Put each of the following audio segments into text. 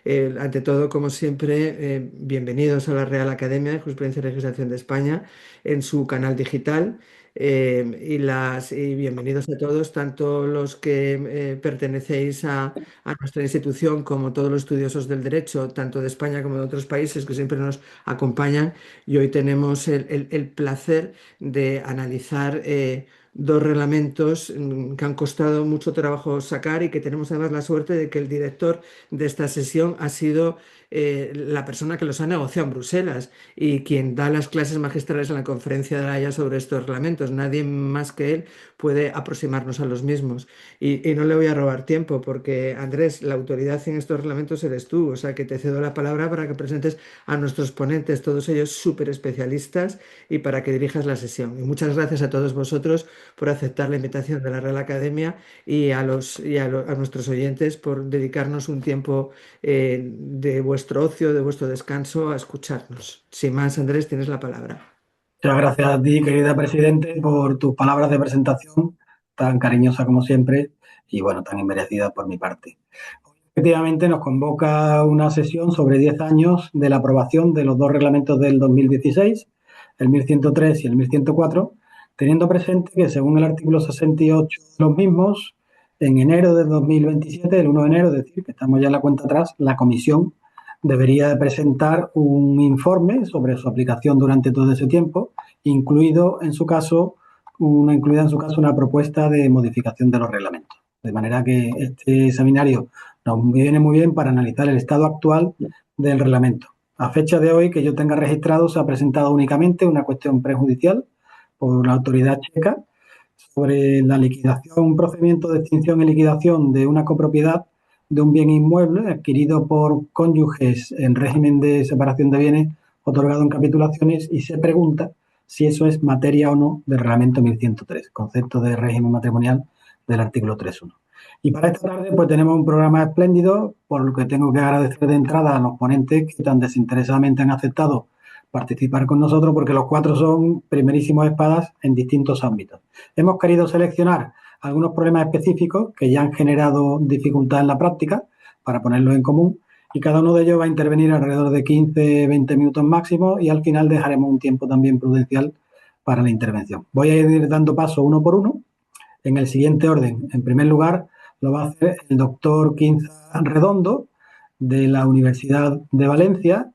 Ante todo, como siempre, bienvenidos a la Real Academia de Jurisprudencia y Legislación de España en su canal digital. Y bienvenidos a todos, tanto los que pertenecéis a nuestra institución como todos los estudiosos del derecho, tanto de España como de otros países que siempre nos acompañan. Y hoy tenemos el placer de analizar dos reglamentos que han costado mucho trabajo sacar y que tenemos además la suerte de que el director de esta sesión ha sido la persona que los ha negociado en Bruselas y quien da las clases magistrales en la conferencia de La Haya sobre estos reglamentos. Nadie más que él puede aproximarnos a los mismos. Y no le voy a robar tiempo porque, Andrés, la autoridad en estos reglamentos eres tú, o sea que te cedo la palabra para que presentes a nuestros ponentes, todos ellos súper especialistas, y para que dirijas la sesión. Y muchas gracias a todos vosotros por aceptar la invitación de la Real Academia y a nuestros oyentes por dedicarnos un tiempo de vuestro ocio, de vuestro descanso, a escucharnos. Sin más, Andrés, tienes la palabra. Muchas gracias a ti, querida Presidente, por tus palabras de presentación, tan cariñosa como siempre y, bueno, tan inmerecida por mi parte. Efectivamente, nos convoca una sesión sobre 10 años de la aprobación de los dos reglamentos del 2016, el 1103 y el 1104, teniendo presente que, según el artículo 68 de los mismos, en enero de 2027, el 1 de enero, es decir, que estamos ya en la cuenta atrás, la Comisión debería de presentar un informe sobre su aplicación durante todo ese tiempo, incluida en su caso una propuesta de modificación de los reglamentos. De manera que este seminario nos viene muy bien para analizar el estado actual del reglamento. A fecha de hoy que yo tenga registrado, se ha presentado únicamente una cuestión prejudicial por la autoridad checa sobre la liquidación, un procedimiento de extinción y liquidación de una copropiedad de un bien inmueble adquirido por cónyuges en régimen de separación de bienes otorgado en capitulaciones, y se pregunta si eso es materia o no del reglamento 1103, concepto de régimen matrimonial del artículo 3.1. Y para esta tarde pues tenemos un programa espléndido, por lo que tengo que agradecer de entrada a los ponentes que tan desinteresadamente han aceptado participar con nosotros, porque los cuatro son primerísimos espadas en distintos ámbitos. Hemos querido seleccionar algunos problemas específicos que ya han generado dificultad en la práctica para ponerlos en común, y cada uno de ellos va a intervenir alrededor de 15-20 minutos máximo, y al final dejaremos un tiempo también prudencial para la intervención. Voy a ir dando paso uno por uno en el siguiente orden. En primer lugar, lo va a hacer el doctor Quinza Redondo, de la Universidad de Valencia,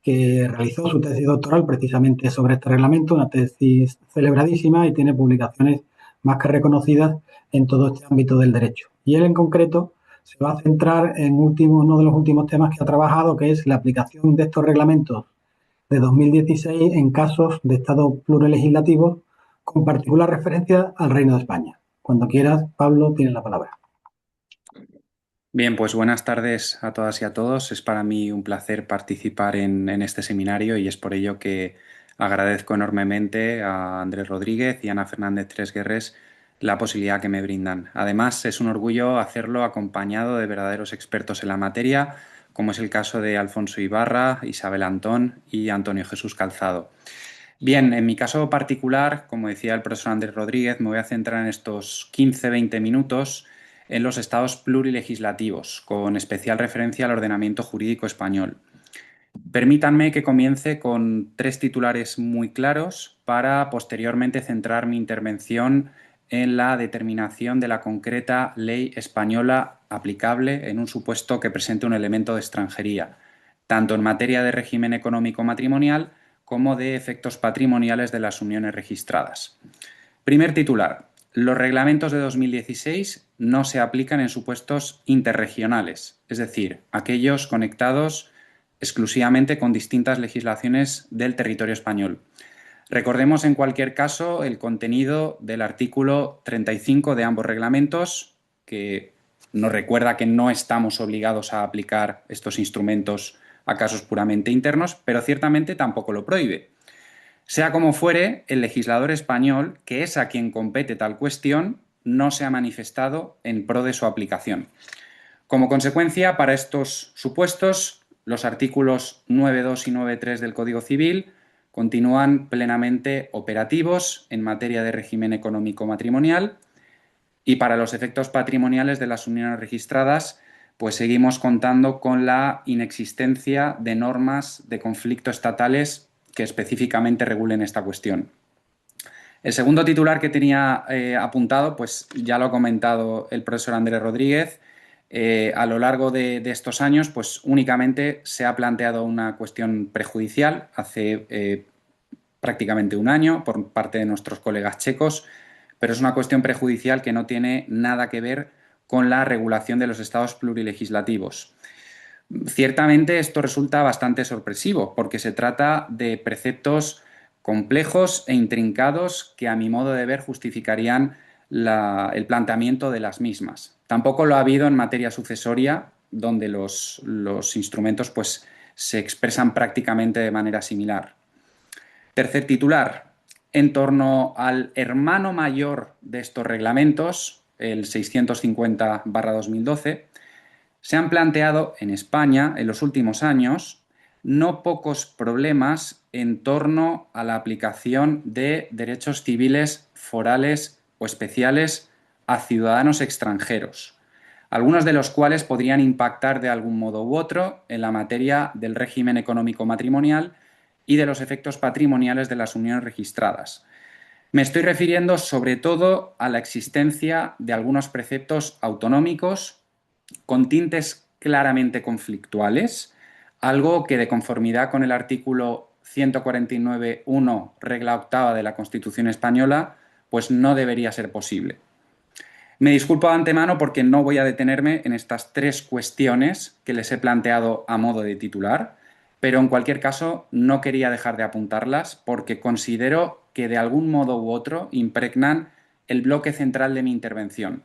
que realizó su tesis doctoral precisamente sobre este reglamento, una tesis celebradísima y tiene publicaciones más que reconocidas en todo este ámbito del derecho. Y él en concreto se va a centrar en uno de los últimos temas que ha trabajado, que es la aplicación de estos reglamentos de 2016 en casos de estado plurilegislativos, con particular referencia al Reino de España. Cuando quieras, Pablo, tienes la palabra. Bien, pues buenas tardes a todas y a todos. Es para mí un placer participar en este seminario y es por ello que agradezco enormemente a Andrés Rodríguez y Ana Fernández Tresguerres la posibilidad que me brindan. Además, es un orgullo hacerlo acompañado de verdaderos expertos en la materia, como es el caso de Alfonso Ibarra, Isabel Antón y Antonio Jesús Calzado. Bien, en mi caso particular, como decía el profesor Andrés Rodríguez, me voy a centrar en estos 15-20 minutos en los estados plurilegislativos, con especial referencia al ordenamiento jurídico español. Permítanme que comience con tres titulares muy claros para posteriormente centrar mi intervención en la determinación de la concreta ley española aplicable en un supuesto que presente un elemento de extranjería, tanto en materia de régimen económico matrimonial como de efectos patrimoniales de las uniones registradas. Primer titular. Los reglamentos de 2016 no se aplican en supuestos interregionales, es decir, aquellos conectados exclusivamente con distintas legislaciones del territorio español. Recordemos en cualquier caso el contenido del artículo 35 de ambos reglamentos, que nos recuerda que no estamos obligados a aplicar estos instrumentos a casos puramente internos, pero ciertamente tampoco lo prohíbe. Sea como fuere, el legislador español, que es a quien compete tal cuestión, no se ha manifestado en pro de su aplicación. Como consecuencia, para estos supuestos, los artículos 9.2 y 9.3 del Código Civil continúan plenamente operativos en materia de régimen económico matrimonial, y para los efectos patrimoniales de las uniones registradas, pues seguimos contando con la inexistencia de normas de conflicto estatales que específicamente regulen esta cuestión. El segundo titular que tenía apuntado, pues ya lo ha comentado el profesor Andrés Rodríguez. A lo largo de estos años, pues únicamente se ha planteado una cuestión prejudicial hace prácticamente un año por parte de nuestros colegas checos, pero es una cuestión prejudicial que no tiene nada que ver con la regulación de los estados plurilegislativos. Ciertamente esto resulta bastante sorpresivo porque se trata de preceptos complejos e intrincados que a mi modo de ver justificarían el planteamiento de las mismas. Tampoco lo ha habido en materia sucesoria, donde los instrumentos pues, se expresan prácticamente de manera similar. Tercer titular, en torno al hermano mayor de estos reglamentos, el 650/2012, se han planteado en España en los últimos años no pocos problemas en torno a la aplicación de derechos civiles forales o especiales a ciudadanos extranjeros, algunos de los cuales podrían impactar de algún modo u otro en la materia del régimen económico matrimonial y de los efectos patrimoniales de las uniones registradas. Me estoy refiriendo sobre todo a la existencia de algunos preceptos autonómicos con tintes claramente conflictuales, algo que de conformidad con el artículo 149.1, regla octava de la Constitución española, pues no debería ser posible. Me disculpo de antemano porque no voy a detenerme en estas tres cuestiones que les he planteado a modo de titular, pero en cualquier caso no quería dejar de apuntarlas porque considero que de algún modo u otro impregnan el bloque central de mi intervención.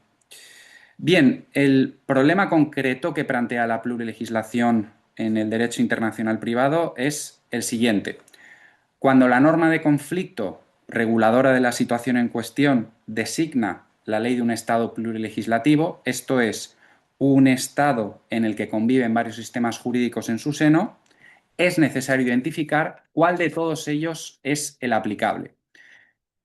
Bien, el problema concreto que plantea la plurilegislación en el derecho internacional privado es el siguiente. Cuando la norma de conflicto reguladora de la situación en cuestión designa la ley de un Estado plurilegislativo, esto es, un Estado en el que conviven varios sistemas jurídicos en su seno, es necesario identificar cuál de todos ellos es el aplicable.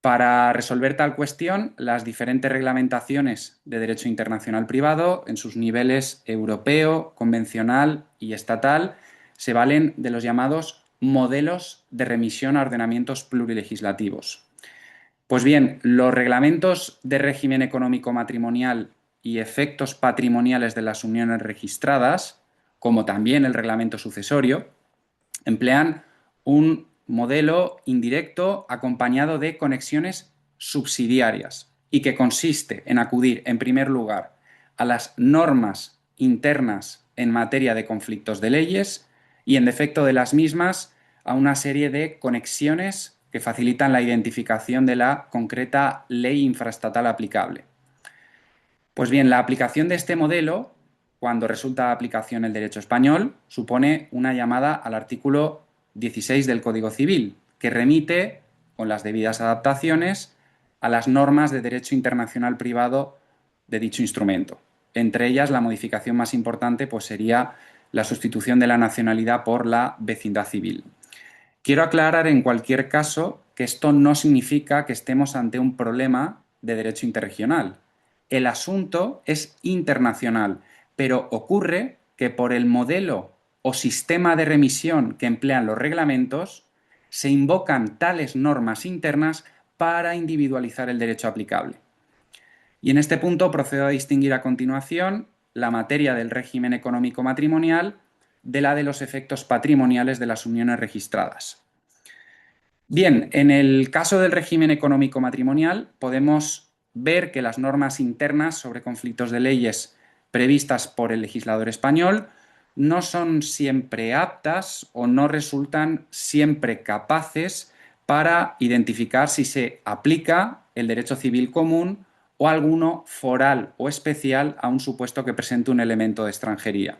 Para resolver tal cuestión, las diferentes reglamentaciones de derecho internacional privado, en sus niveles europeo, convencional y estatal, se valen de los llamados modelos de remisión a ordenamientos plurilegislativos. Pues bien, los reglamentos de régimen económico matrimonial y efectos patrimoniales de las uniones registradas, como también el reglamento sucesorio, emplean un modelo indirecto acompañado de conexiones subsidiarias y que consiste en acudir, en primer lugar, a las normas internas en materia de conflictos de leyes y, en defecto de las mismas, a una serie de conexiones que facilitan la identificación de la concreta ley infraestatal aplicable. Pues bien, la aplicación de este modelo, cuando resulta de aplicación el derecho español, supone una llamada al artículo 16 del Código Civil, que remite, con las debidas adaptaciones, a las normas de derecho internacional privado de dicho instrumento. Entre ellas, la modificación más importante pues, sería la sustitución de la nacionalidad por la vecindad civil. Quiero aclarar en cualquier caso que esto no significa que estemos ante un problema de derecho interregional. El asunto es internacional, pero ocurre que por el modelo o sistema de remisión que emplean los reglamentos, se invocan tales normas internas para individualizar el derecho aplicable. Y en este punto procedo a distinguir a continuación la materia del régimen económico matrimonial de la de los efectos patrimoniales de las uniones registradas. Bien, en el caso del régimen económico matrimonial podemos ver que las normas internas sobre conflictos de leyes previstas por el legislador español no son siempre aptas o no resultan siempre capaces para identificar si se aplica el derecho civil común o alguno foral o especial a un supuesto que presente un elemento de extranjería.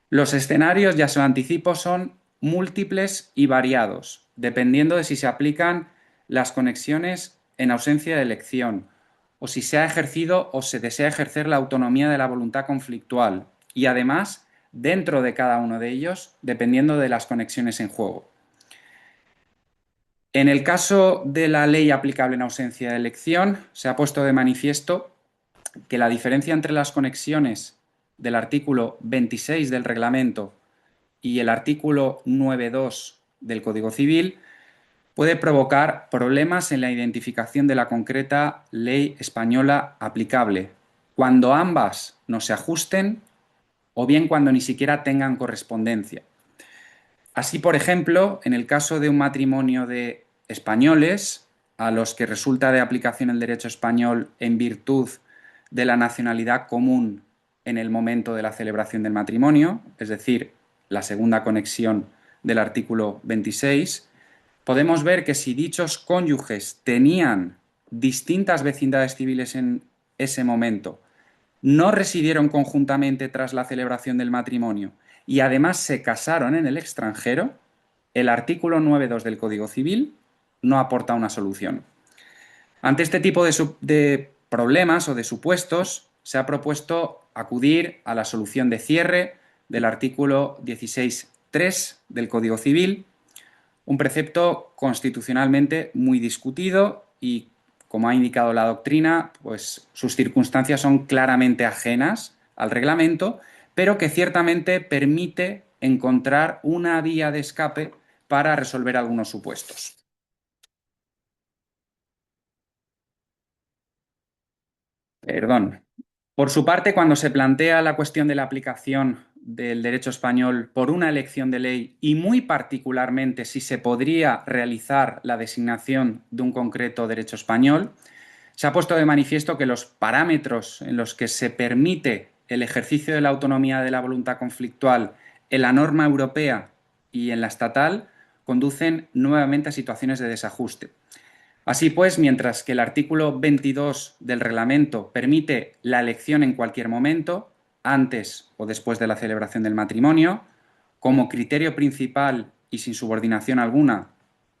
Los escenarios, ya se lo anticipo, son múltiples y variados, dependiendo de si se aplican las conexiones en ausencia de elección, o si se ha ejercido o se desea ejercer la autonomía de la voluntad conflictual, y además, dentro de cada uno de ellos, dependiendo de las conexiones en juego. En el caso de la ley aplicable en ausencia de elección, se ha puesto de manifiesto que la diferencia entre las conexiones del artículo 26 del reglamento y el artículo 9.2 del Código Civil puede provocar problemas en la identificación de la concreta ley española aplicable, cuando ambas no se ajusten o bien cuando ni siquiera tengan correspondencia. Así, por ejemplo, en el caso de un matrimonio de españoles a los que resulta de aplicación el derecho español en virtud de la nacionalidad común en el momento de la celebración del matrimonio, es decir, la segunda conexión del artículo 26, podemos ver que si dichos cónyuges tenían distintas vecindades civiles en ese momento, no residieron conjuntamente tras la celebración del matrimonio y además se casaron en el extranjero, el artículo 9.2 del Código Civil no aporta una solución. Ante este tipo de problemas o de supuestos, se ha propuesto acudir a la solución de cierre del artículo 16.3 del Código Civil, un precepto constitucionalmente muy discutido y, como ha indicado la doctrina, pues sus circunstancias son claramente ajenas al reglamento, pero que ciertamente permite encontrar una vía de escape para resolver algunos supuestos. Perdón. Por su parte, cuando se plantea la cuestión de la aplicación del derecho español por una elección de ley y muy particularmente si se podría realizar la designación de un concreto derecho español, se ha puesto de manifiesto que los parámetros en los que se permite el ejercicio de la autonomía de la voluntad conflictual en la norma europea y en la estatal conducen nuevamente a situaciones de desajuste. Así pues, mientras que el artículo 22 del reglamento permite la elección en cualquier momento, antes o después de la celebración del matrimonio, como criterio principal y sin subordinación alguna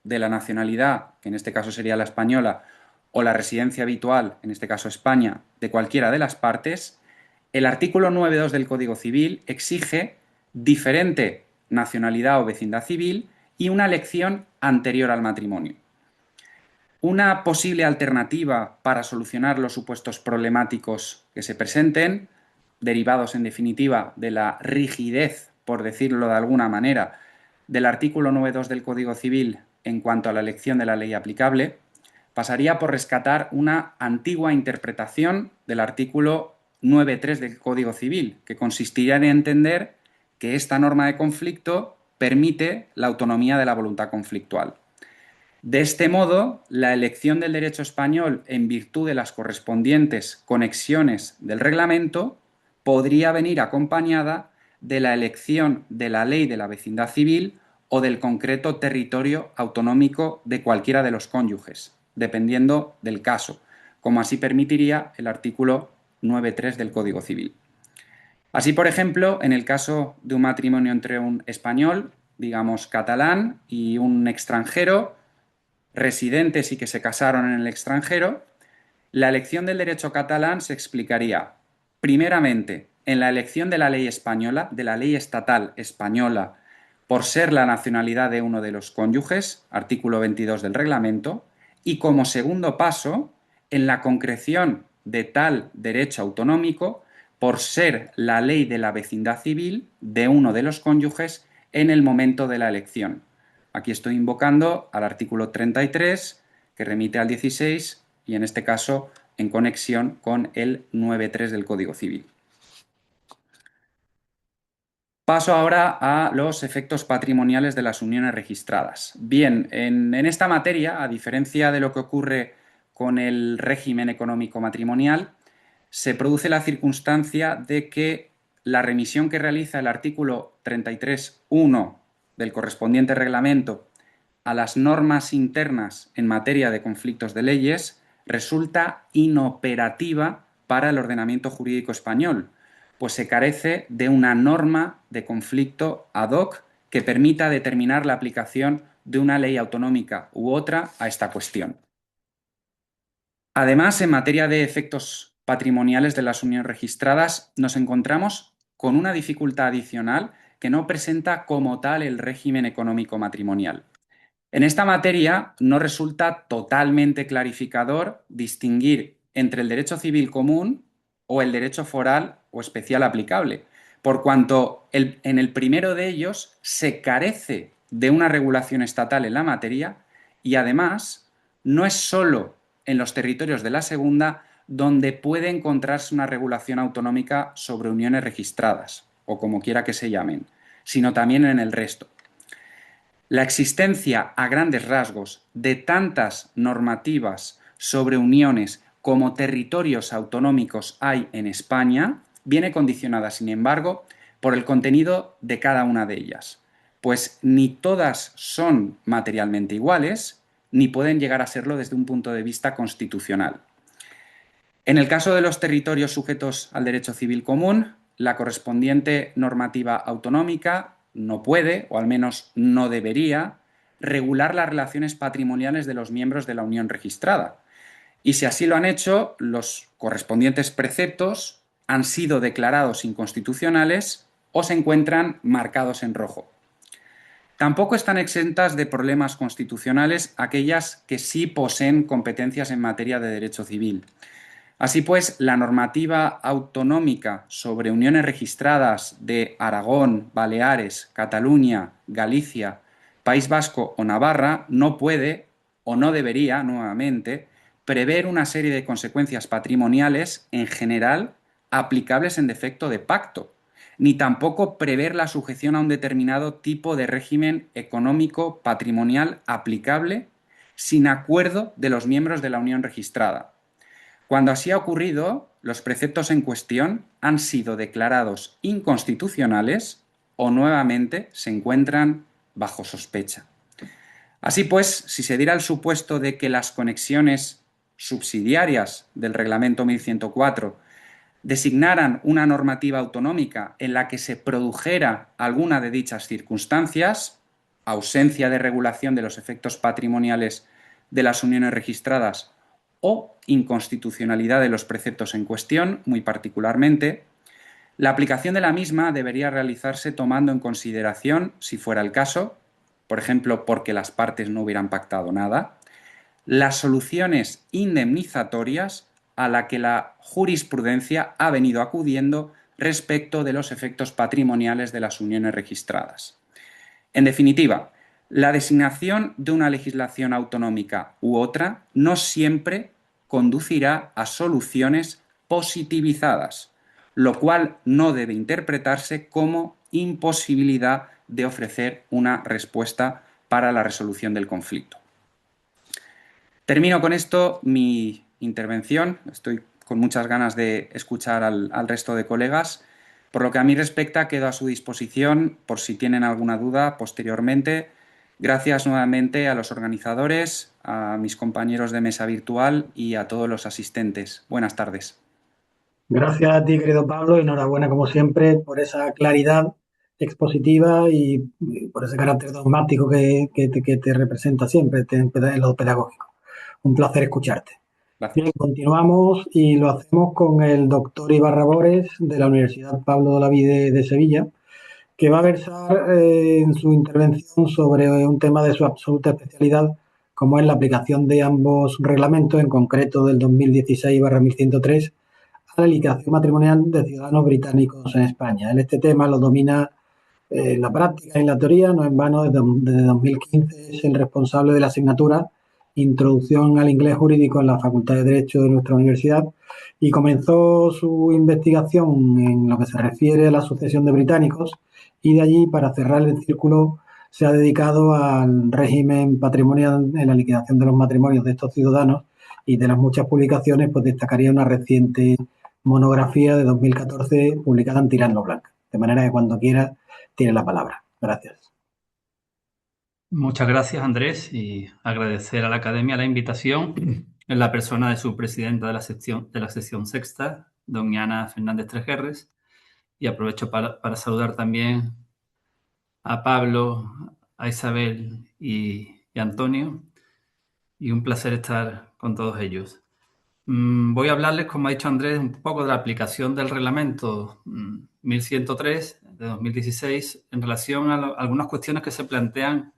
de la nacionalidad, que en este caso sería la española, o la residencia habitual, en este caso España, de cualquiera de las partes, el artículo 9.2 del Código Civil exige diferente nacionalidad o vecindad civil y una elección anterior al matrimonio. Una posible alternativa para solucionar los supuestos problemáticos que se presenten, derivados en definitiva de la rigidez, por decirlo de alguna manera, del artículo 9.2 del Código Civil en cuanto a la elección de la ley aplicable, pasaría por rescatar una antigua interpretación del artículo 9.3 del Código Civil, que consistiría en entender que esta norma de conflicto permite la autonomía de la voluntad conflictual. De este modo, la elección del derecho español en virtud de las correspondientes conexiones del reglamento podría venir acompañada de la elección de la ley de la vecindad civil o del concreto territorio autonómico de cualquiera de los cónyuges, dependiendo del caso, como así permitiría el artículo 9.3 del Código Civil. Así, por ejemplo, en el caso de un matrimonio entre un español, digamos catalán, y un extranjero, residentes y que se casaron en el extranjero, la elección del derecho catalán se explicaría, primeramente, en la elección de la ley española, de la ley estatal española, por ser la nacionalidad de uno de los cónyuges, artículo 22 del reglamento, y como segundo paso, en la concreción de tal derecho autonómico por ser la ley de la vecindad civil de uno de los cónyuges en el momento de la elección. Aquí estoy invocando al artículo 33, que remite al 16, y en este caso en conexión con el 9.3 del Código Civil. Paso ahora a los efectos patrimoniales de las uniones registradas. Bien, en esta materia, a diferencia de lo que ocurre con el régimen económico matrimonial, se produce la circunstancia de que la remisión que realiza el artículo 33.1 del correspondiente reglamento a las normas internas en materia de conflictos de leyes resulta inoperativa para el ordenamiento jurídico español, pues se carece de una norma de conflicto ad hoc que permita determinar la aplicación de una ley autonómica u otra a esta cuestión. Además, en materia de efectos patrimoniales de las uniones registradas, nos encontramos con una dificultad adicional que no presenta como tal el régimen económico matrimonial. En esta materia no resulta totalmente clarificador distinguir entre el derecho civil común o el derecho foral o especial aplicable, por cuanto en el primero de ellos se carece de una regulación estatal en la materia y además no es solo en los territorios de la segunda donde puede encontrarse una regulación autonómica sobre uniones registradas, o como quiera que se llamen, sino también en el resto. La existencia a grandes rasgos de tantas normativas sobre uniones como territorios autonómicos hay en España viene condicionada, sin embargo, por el contenido de cada una de ellas, pues ni todas son materialmente iguales, ni pueden llegar a serlo desde un punto de vista constitucional. En el caso de los territorios sujetos al derecho civil común, la correspondiente normativa autonómica no puede, o al menos no debería, regular las relaciones patrimoniales de los miembros de la unión registrada. Y si así lo han hecho, los correspondientes preceptos han sido declarados inconstitucionales o se encuentran marcados en rojo. Tampoco están exentas de problemas constitucionales aquellas que sí poseen competencias en materia de derecho civil. Así pues, la normativa autonómica sobre uniones registradas de Aragón, Baleares, Cataluña, Galicia, País Vasco o Navarra no puede, o no debería, nuevamente, prever una serie de consecuencias patrimoniales en general aplicables en defecto de pacto, ni tampoco prever la sujeción a un determinado tipo de régimen económico patrimonial aplicable sin acuerdo de los miembros de la unión registrada. Cuando así ha ocurrido, los preceptos en cuestión han sido declarados inconstitucionales o nuevamente se encuentran bajo sospecha. Así pues, si se diera el supuesto de que las conexiones subsidiarias del Reglamento 1104 designaran una normativa autonómica en la que se produjera alguna de dichas circunstancias, ausencia de regulación de los efectos patrimoniales de las uniones registradas o inconstitucionalidad de los preceptos en cuestión, muy particularmente, la aplicación de la misma debería realizarse tomando en consideración, si fuera el caso, por ejemplo, porque las partes no hubieran pactado nada, las soluciones indemnizatorias a la que la jurisprudencia ha venido acudiendo respecto de los efectos patrimoniales de las uniones registradas. En definitiva, la designación de una legislación autonómica u otra no siempre conducirá a soluciones positivizadas, lo cual no debe interpretarse como imposibilidad de ofrecer una respuesta para la resolución del conflicto. Termino con esto mi intervención. Estoy con muchas ganas de escuchar al resto de colegas. Por lo que a mí respecta, quedo a su disposición por si tienen alguna duda posteriormente. Gracias nuevamente a los organizadores, a mis compañeros de mesa virtual y a todos los asistentes. Buenas tardes. Gracias a ti, querido Pablo, y enhorabuena, como siempre, por esa claridad expositiva y por ese carácter dogmático que te representa siempre en lo pedagógico. Un placer escucharte. Gracias. Bien, continuamos y lo hacemos con el doctor Ibarra Bores de la Universidad Pablo de Olavide de Sevilla, que va a versar en su intervención sobre un tema de su absoluta especialidad, como es la aplicación de ambos reglamentos, en concreto del 2016/1103, a la liquidación matrimonial de ciudadanos británicos en España. Él este tema lo domina en la práctica y en la teoría, no en vano, desde 2015 es el responsable de la asignatura Introducción al Inglés Jurídico en la Facultad de Derecho de nuestra universidad y comenzó su investigación en lo que se refiere a la sucesión de británicos y de allí, para cerrar el círculo, se ha dedicado al régimen patrimonial en la liquidación de los matrimonios de estos ciudadanos y de las muchas publicaciones, pues destacaría una reciente monografía de 2014 publicada en Tirán lo Blanc. De manera que cuando quiera tiene la palabra. Gracias. Muchas gracias, Andrés, y agradecer a la Academia la invitación en la persona de su presidenta de la sección sexta, doña Ana Fernández Trejerres, y aprovecho para saludar también a Pablo, a Isabel y Antonio, y un placer estar con todos ellos. Voy a hablarles, como ha dicho Andrés, un poco de la aplicación del reglamento 1103 de 2016 en relación a algunas cuestiones que se plantean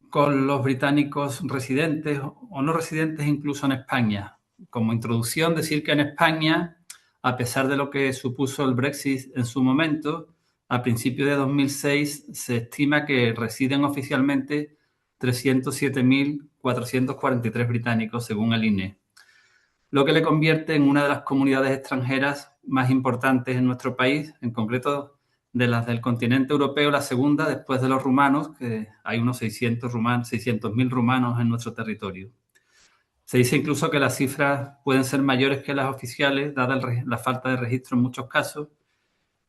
con los británicos residentes o no residentes incluso en España. Como introducción, decir que en España a pesar de lo que supuso el Brexit en su momento, a principios de 2006 se estima que residen oficialmente 307.443 británicos, según el INE, lo que le convierte en una de las comunidades extranjeras más importantes en nuestro país, en concreto de las del continente europeo, la segunda después de los rumanos, que hay unos 600.000 rumanos en nuestro territorio. Se dice incluso que las cifras pueden ser mayores que las oficiales, dada la falta de registro en muchos casos.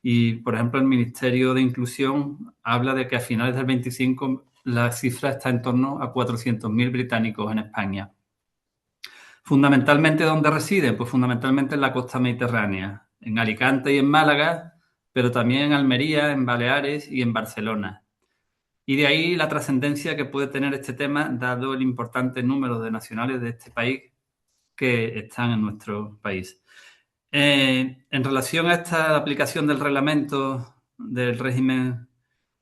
Y, por ejemplo, el Ministerio de Inclusión habla de que a finales del 25 la cifra está en torno a 400.000 británicos en España. ¿Fundamentalmente dónde residen? Pues fundamentalmente en la costa mediterránea, en Alicante y en Málaga, pero también en Almería, en Baleares y en Barcelona. Y de ahí la trascendencia que puede tener este tema, dado el importante número de nacionales de este país que están en nuestro país. En relación a esta aplicación del reglamento del régimen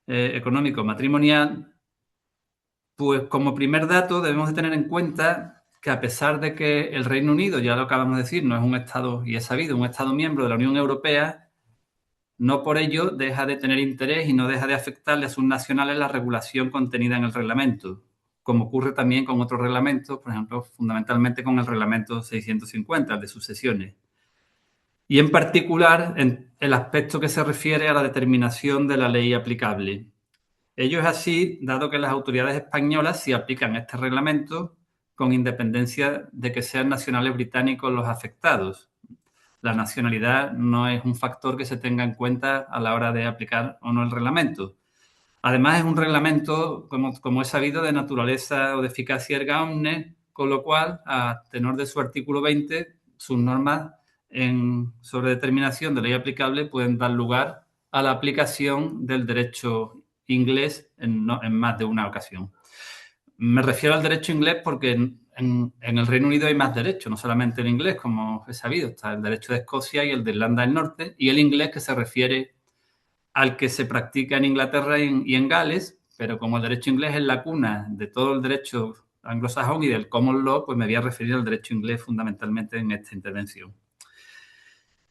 económico matrimonial, pues como primer dato debemos de tener en cuenta que a pesar de que el Reino Unido, ya lo acabamos de decir, no es un Estado, y es sabido, un Estado miembro de la Unión Europea, no por ello deja de tener interés y no deja de afectarle a sus nacionales la regulación contenida en el reglamento, como ocurre también con otros reglamentos, por ejemplo, fundamentalmente con el reglamento 650, el de sucesiones. Y en particular en el aspecto que se refiere a la determinación de la ley aplicable. Ello es así, dado que las autoridades españolas sí aplican este reglamento con independencia de que sean nacionales británicos los afectados. La nacionalidad no es un factor que se tenga en cuenta a la hora de aplicar o no el reglamento. Además, es un reglamento, como es sabido, de naturaleza o de eficacia erga omnes, con lo cual, a tenor de su artículo 20, sus normas sobre determinación de ley aplicable pueden dar lugar a la aplicación del derecho inglés en más de una ocasión. Me refiero al derecho inglés porque en el Reino Unido hay más derechos, no solamente el inglés, como es sabido, está el derecho de Escocia y el de Irlanda del Norte, y el inglés que se refiere al que se practica en Inglaterra y en Gales, pero como el derecho inglés es la cuna de todo el derecho anglosajón y del common law, pues me voy a referir al derecho inglés fundamentalmente en esta intervención.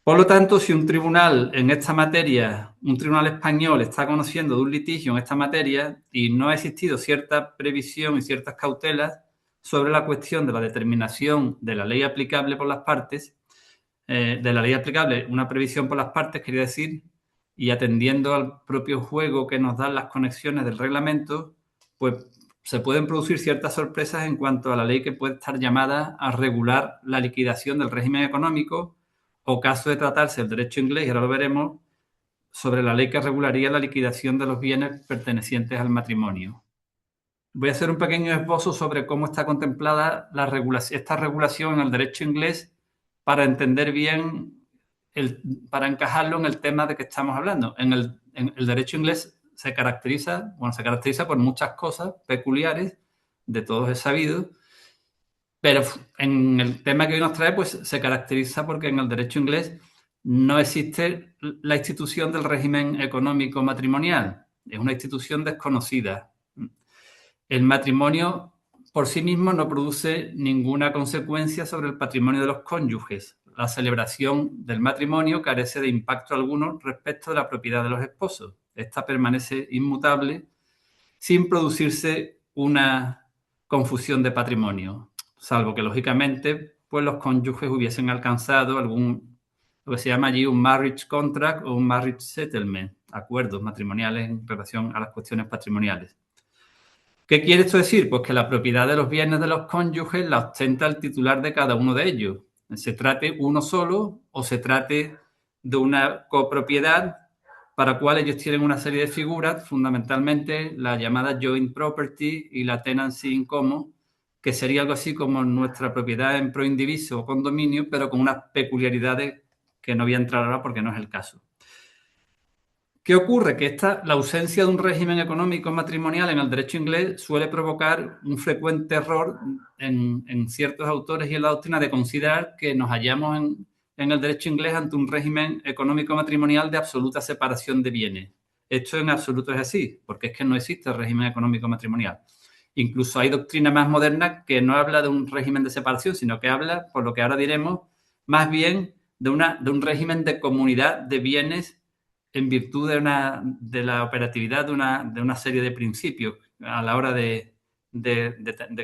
Por lo tanto, si un tribunal en esta materia, un tribunal español está conociendo de un litigio en esta materia y no ha existido cierta previsión y ciertas cautelas sobre la cuestión de la determinación de la ley aplicable por las partes, una previsión por las partes, quería decir, y atendiendo al propio juego que nos dan las conexiones del reglamento, pues se pueden producir ciertas sorpresas en cuanto a la ley que puede estar llamada a regular la liquidación del régimen económico, o caso de tratarse el derecho inglés, y ahora lo veremos, sobre la ley que regularía la liquidación de los bienes pertenecientes al matrimonio. Voy a hacer un pequeño esbozo sobre cómo está contemplada esta regulación en el derecho inglés para entender bien, para encajarlo en el tema de que estamos hablando. En el derecho inglés se caracteriza por muchas cosas peculiares, de todos es sabido, pero en el tema que hoy nos trae, pues se caracteriza porque en el derecho inglés no existe la institución del régimen económico matrimonial. Es una institución desconocida. El matrimonio por sí mismo no produce ninguna consecuencia sobre el patrimonio de los cónyuges. La celebración del matrimonio carece de impacto alguno respecto de la propiedad de los esposos. Esta permanece inmutable sin producirse una confusión de patrimonio, salvo que, lógicamente, pues los cónyuges hubiesen alcanzado lo que se llama allí un marriage contract o un marriage settlement, acuerdos matrimoniales en relación a las cuestiones patrimoniales. ¿Qué quiere esto decir? Pues que la propiedad de los bienes de los cónyuges la ostenta el titular de cada uno de ellos. Se trate uno solo o se trate de una copropiedad para la cual ellos tienen una serie de figuras, fundamentalmente la llamada joint property y la tenancy in common, que sería algo así como nuestra propiedad en pro indiviso o condominio, pero con unas peculiaridades que no voy a entrar ahora porque no es el caso. ¿Qué ocurre? Que la ausencia de un régimen económico matrimonial en el derecho inglés suele provocar un frecuente error en ciertos autores y en la doctrina de considerar que nos hallamos en el derecho inglés ante un régimen económico matrimonial de absoluta separación de bienes. Esto en absoluto es así, porque es que no existe el régimen económico matrimonial. Incluso hay doctrina más moderna que no habla de un régimen de separación, sino que habla, por lo que ahora diremos, más bien de un régimen de comunidad de bienes en virtud de la operatividad de una serie de principios a la hora de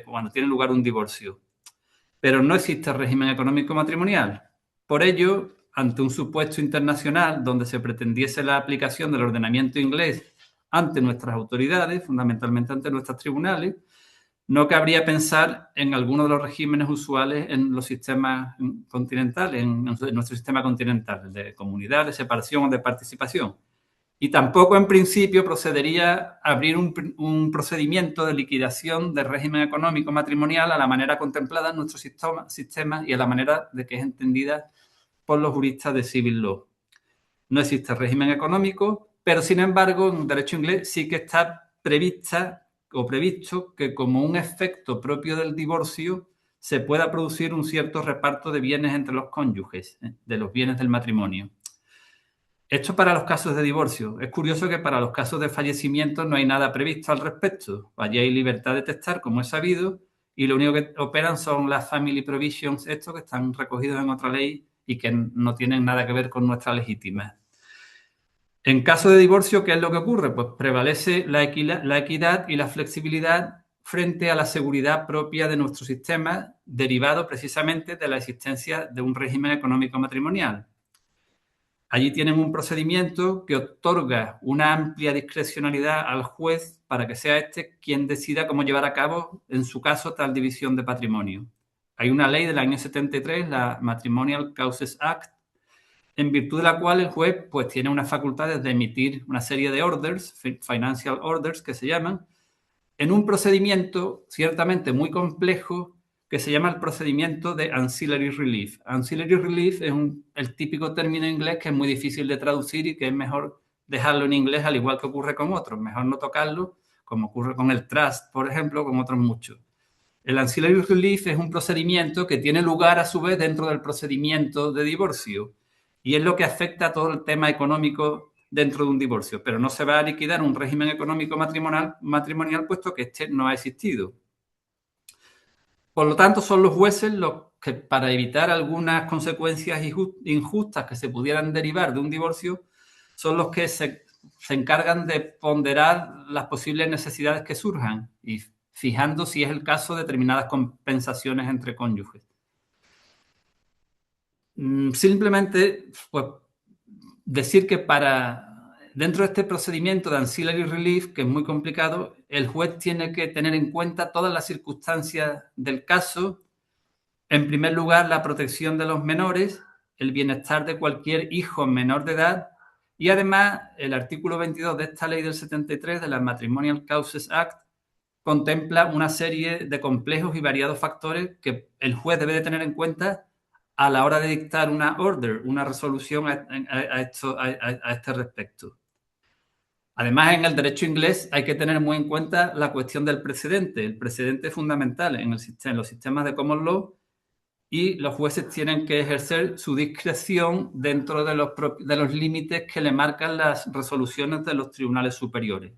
cuando tiene lugar un divorcio. Pero no existe régimen económico matrimonial. Por ello, ante un supuesto internacional donde se pretendiese la aplicación del ordenamiento inglés ante nuestras autoridades, fundamentalmente ante nuestros tribunales, no cabría pensar en alguno de los regímenes usuales en los sistemas continentales, en nuestro sistema continental, de comunidad, de separación o de participación. Y tampoco, en principio, procedería a abrir un procedimiento de liquidación del régimen económico matrimonial a la manera contemplada en nuestro sistema y a la manera de que es entendida por los juristas de civil law. No existe régimen económico, pero, sin embargo, en derecho inglés sí que está previsto que, como un efecto propio del divorcio, se pueda producir un cierto reparto de bienes entre los cónyuges, de los bienes del matrimonio. Esto para los casos de divorcio. Es curioso que para los casos de fallecimiento no hay nada previsto al respecto. Allí hay libertad de testar, como es sabido, y lo único que operan son las family provisions, estos que están recogidos en otra ley y que no tienen nada que ver con nuestra legítima. En caso de divorcio, ¿qué es lo que ocurre? Pues prevalece la equidad y la flexibilidad frente a la seguridad propia de nuestro sistema, derivado precisamente de la existencia de un régimen económico matrimonial. Allí tienen un procedimiento que otorga una amplia discrecionalidad al juez para que sea este quien decida cómo llevar a cabo, en su caso, tal división de patrimonio. Hay una ley del año 73, la Matrimonial Causes Act, en virtud de la cual el juez pues, tiene unas facultades de emitir una serie de orders, financial orders que se llaman, en un procedimiento ciertamente muy complejo que se llama el procedimiento de ancillary relief. Ancillary relief es el típico término inglés que es muy difícil de traducir y que es mejor dejarlo en inglés, al igual que ocurre con otros. Mejor no tocarlo, como ocurre con el trust, por ejemplo, con otros muchos. El ancillary relief es un procedimiento que tiene lugar a su vez dentro del procedimiento de divorcio y es lo que afecta a todo el tema económico dentro de un divorcio, pero no se va a liquidar un régimen económico matrimonial puesto que este no ha existido. Por lo tanto, son los jueces los que, para evitar algunas consecuencias injustas que se pudieran derivar de un divorcio, son los que se encargan de ponderar las posibles necesidades que surjan y fijando, si es el caso, determinadas compensaciones entre cónyuges. Simplemente, pues, decir que dentro de este procedimiento de ancillary relief, que es muy complicado, el juez tiene que tener en cuenta todas las circunstancias del caso. En primer lugar, la protección de los menores, el bienestar de cualquier hijo menor de edad y, además, el artículo 22 de esta ley del 73, de la Matrimonial Causes Act, contempla una serie de complejos y variados factores que el juez debe de tener en cuenta a la hora de dictar una resolución a este respecto. Además, en el derecho inglés hay que tener muy en cuenta la cuestión del precedente. El precedente es fundamental en los sistemas de common law y los jueces tienen que ejercer su discreción dentro de los límites que le marcan las resoluciones de los tribunales superiores.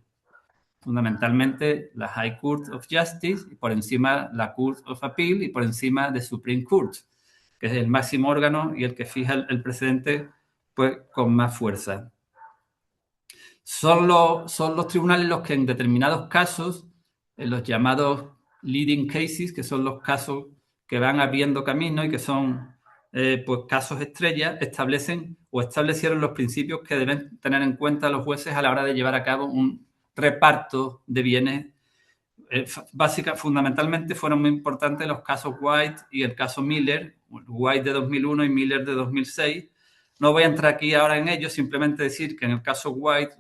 Fundamentalmente la High Court of Justice, y por encima la Court of Appeal y por encima de Supreme Court, que es el máximo órgano y el que fija el precedente pues, con más fuerza. Son los tribunales los que en determinados casos, en los llamados leading cases, que son los casos que van abriendo camino y que son pues casos estrella, establecieron los principios que deben tener en cuenta los jueces a la hora de llevar a cabo un reparto de bienes. Fundamentalmente fueron muy importantes los casos White y el caso Miller, White de 2001 y Miller de 2006. No voy a entrar aquí ahora en ello, simplemente decir que en el caso White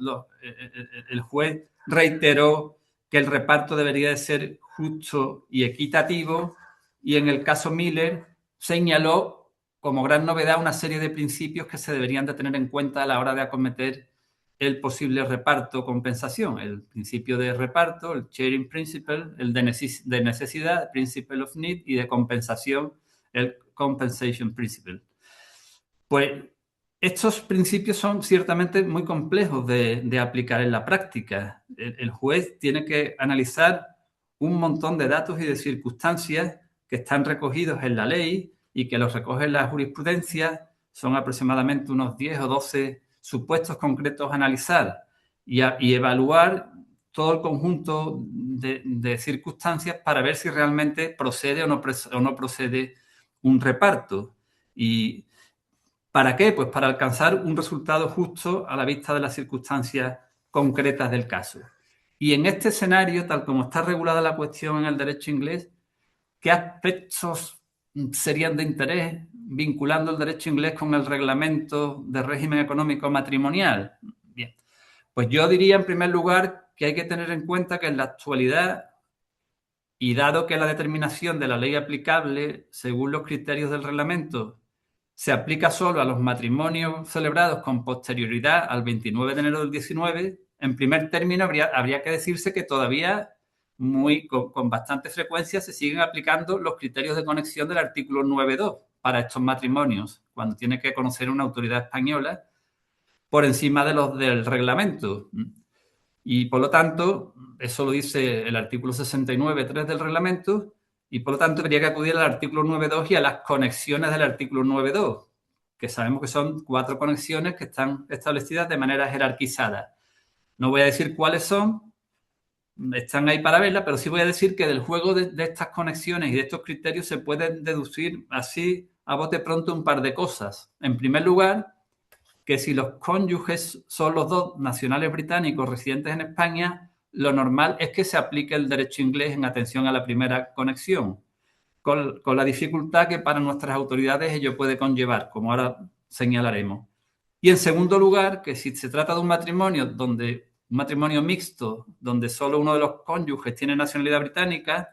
el juez reiteró que el reparto debería de ser justo y equitativo, y en el caso Miller señaló como gran novedad una serie de principios que se deberían de tener en cuenta a la hora de acometer el posible reparto compensación, el principio de reparto, el sharing principle, el de necesidad, principle of need, y de compensación, el compensation principle. Pues estos principios son ciertamente muy complejos de aplicar en la práctica. El juez tiene que analizar un montón de datos y de circunstancias que están recogidos en la ley y que los recoge la jurisprudencia son aproximadamente unos 10 o 12 supuestos concretos a analizar y evaluar todo el conjunto de circunstancias para ver si realmente procede o no procede un reparto. ¿Y para qué? Pues para alcanzar un resultado justo a la vista de las circunstancias concretas del caso. Y en este escenario, tal como está regulada la cuestión en el derecho inglés, ¿qué aspectos serían de interés vinculando el derecho inglés con el reglamento de régimen económico matrimonial? Bien, pues yo diría en primer lugar que hay que tener en cuenta que en la actualidad, y dado que la determinación de la ley aplicable según los criterios del reglamento se aplica solo a los matrimonios celebrados con posterioridad al 29 de enero del 19, en primer término habría que decirse que todavía con bastante frecuencia se siguen aplicando los criterios de conexión del artículo 9.2 para estos matrimonios, cuando tiene que conocer una autoridad española por encima de los del reglamento. Y por lo tanto, eso lo dice el artículo 69.3 del reglamento, y por lo tanto habría que acudir al artículo 9.2 y a las conexiones del artículo 9.2, que sabemos que son 4 conexiones que están establecidas de manera jerarquizada. No voy a decir cuáles son, están ahí para verlas, pero sí voy a decir que del juego de estas conexiones y de estos criterios se pueden deducir así a bote pronto un par de cosas. En primer lugar, que si los cónyuges son los dos nacionales británicos residentes en España, lo normal es que se aplique el derecho inglés en atención a la primera conexión, con la dificultad que para nuestras autoridades ello puede conllevar, como ahora señalaremos. Y en segundo lugar, que si se trata de un matrimonio mixto, donde solo uno de los cónyuges tiene nacionalidad británica,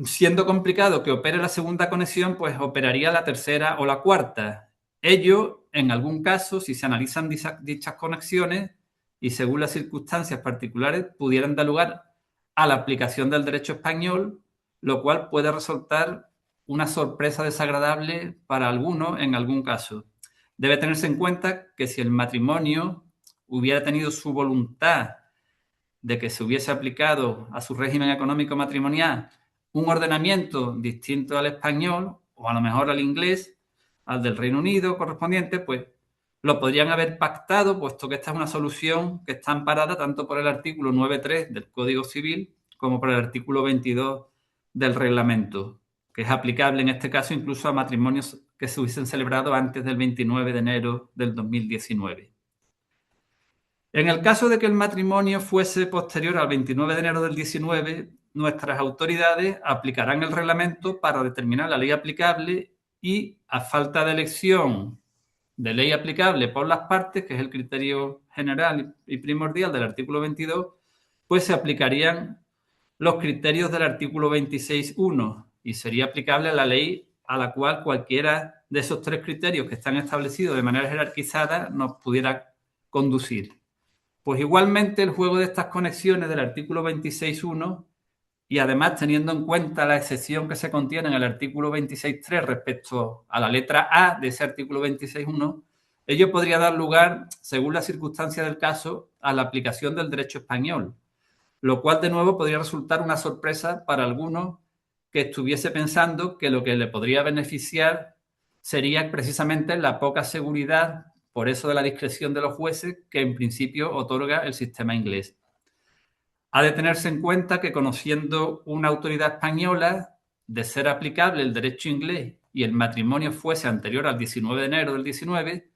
siendo complicado que opere la segunda conexión, pues operaría la tercera o la cuarta. Ello, en algún caso, si se analizan dichas conexiones y según las circunstancias particulares, pudieran dar lugar a la aplicación del derecho español, lo cual puede resultar una sorpresa desagradable para algunos en algún caso. Debe tenerse en cuenta que si el matrimonio hubiera tenido su voluntad de que se hubiese aplicado a su régimen económico matrimonial un ordenamiento distinto al español o a lo mejor al inglés, al del Reino Unido correspondiente, pues lo podrían haber pactado, puesto que esta es una solución que está amparada tanto por el artículo 9.3 del Código Civil como por el artículo 22 del reglamento, que es aplicable en este caso incluso a matrimonios que se hubiesen celebrado antes del 29 de enero del 2019. En el caso de que el matrimonio fuese posterior al 29 de enero del 19, nuestras autoridades aplicarán el reglamento para determinar la ley aplicable y, a falta de elección de ley aplicable por las partes, que es el criterio general y primordial del artículo 22, pues se aplicarían los criterios del artículo 26.1 y sería aplicable la ley a la cual cualquiera de esos 3 criterios que están establecidos de manera jerarquizada nos pudiera conducir. Pues igualmente el juego de estas conexiones del artículo 26.1 y además teniendo en cuenta la excepción que se contiene en el artículo 26.3 respecto a la letra A de ese artículo 26.1, ello podría dar lugar, según las circunstancias del caso, a la aplicación del derecho español, lo cual de nuevo podría resultar una sorpresa para algunos que estuviese pensando que lo que le podría beneficiar sería precisamente la poca seguridad, por eso de la discreción de los jueces, que en principio otorga el sistema inglés. Ha de tenerse en cuenta que conociendo una autoridad española, de ser aplicable el derecho inglés y el matrimonio fuese anterior al 19 de enero del 19,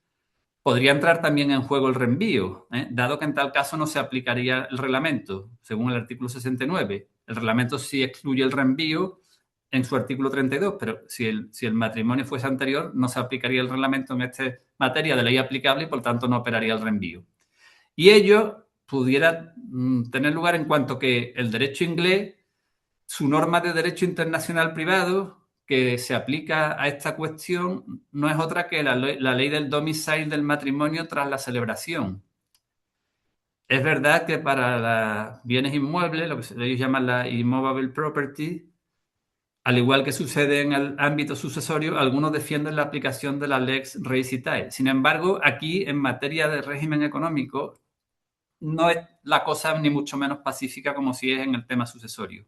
podría entrar también en juego el reenvío, dado que en tal caso no se aplicaría el reglamento, según el artículo 69. El reglamento sí excluye el reenvío en su artículo 32, pero si el matrimonio fuese anterior, no se aplicaría el reglamento en esta materia de ley aplicable y, por tanto, no operaría el reenvío. Y ello pudiera tener lugar en cuanto que el derecho inglés, su norma de derecho internacional privado, que se aplica a esta cuestión, no es otra que la ley del domicile del matrimonio tras la celebración. Es verdad que para los bienes inmuebles, lo que ellos llaman la immovable property, al igual que sucede en el ámbito sucesorio, algunos defienden la aplicación de la lex resitae. Sin embargo, aquí, en materia de régimen económico, no es la cosa ni mucho menos pacífica como si es en el tema sucesorio.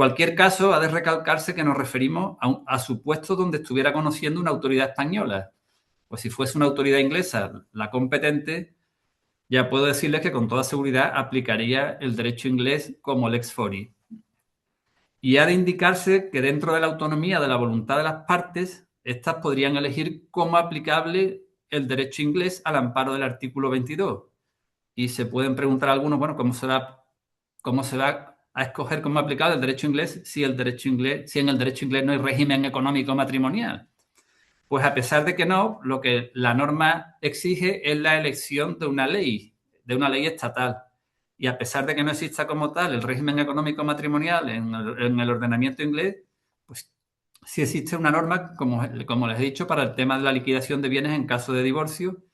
cualquier caso, ha de recalcarse que nos referimos a supuestos donde estuviera conociendo una autoridad española. Pues si fuese una autoridad inglesa la competente, ya puedo decirles que con toda seguridad aplicaría el derecho inglés como lex fori. Y ha de indicarse que dentro de la autonomía de la voluntad de las partes, éstas podrían elegir como aplicable el derecho inglés al amparo del artículo 22. Y se pueden preguntar algunos, bueno, ¿cómo se va a escoger como aplicable el derecho inglés si en el derecho inglés no hay régimen económico matrimonial? Pues a pesar de que no, lo que la norma exige es la elección de una ley estatal. Y a pesar de que no exista como tal el régimen económico matrimonial en el ordenamiento inglés, pues sí existe una norma, como les he dicho, para el tema de la liquidación de bienes en caso de divorcio.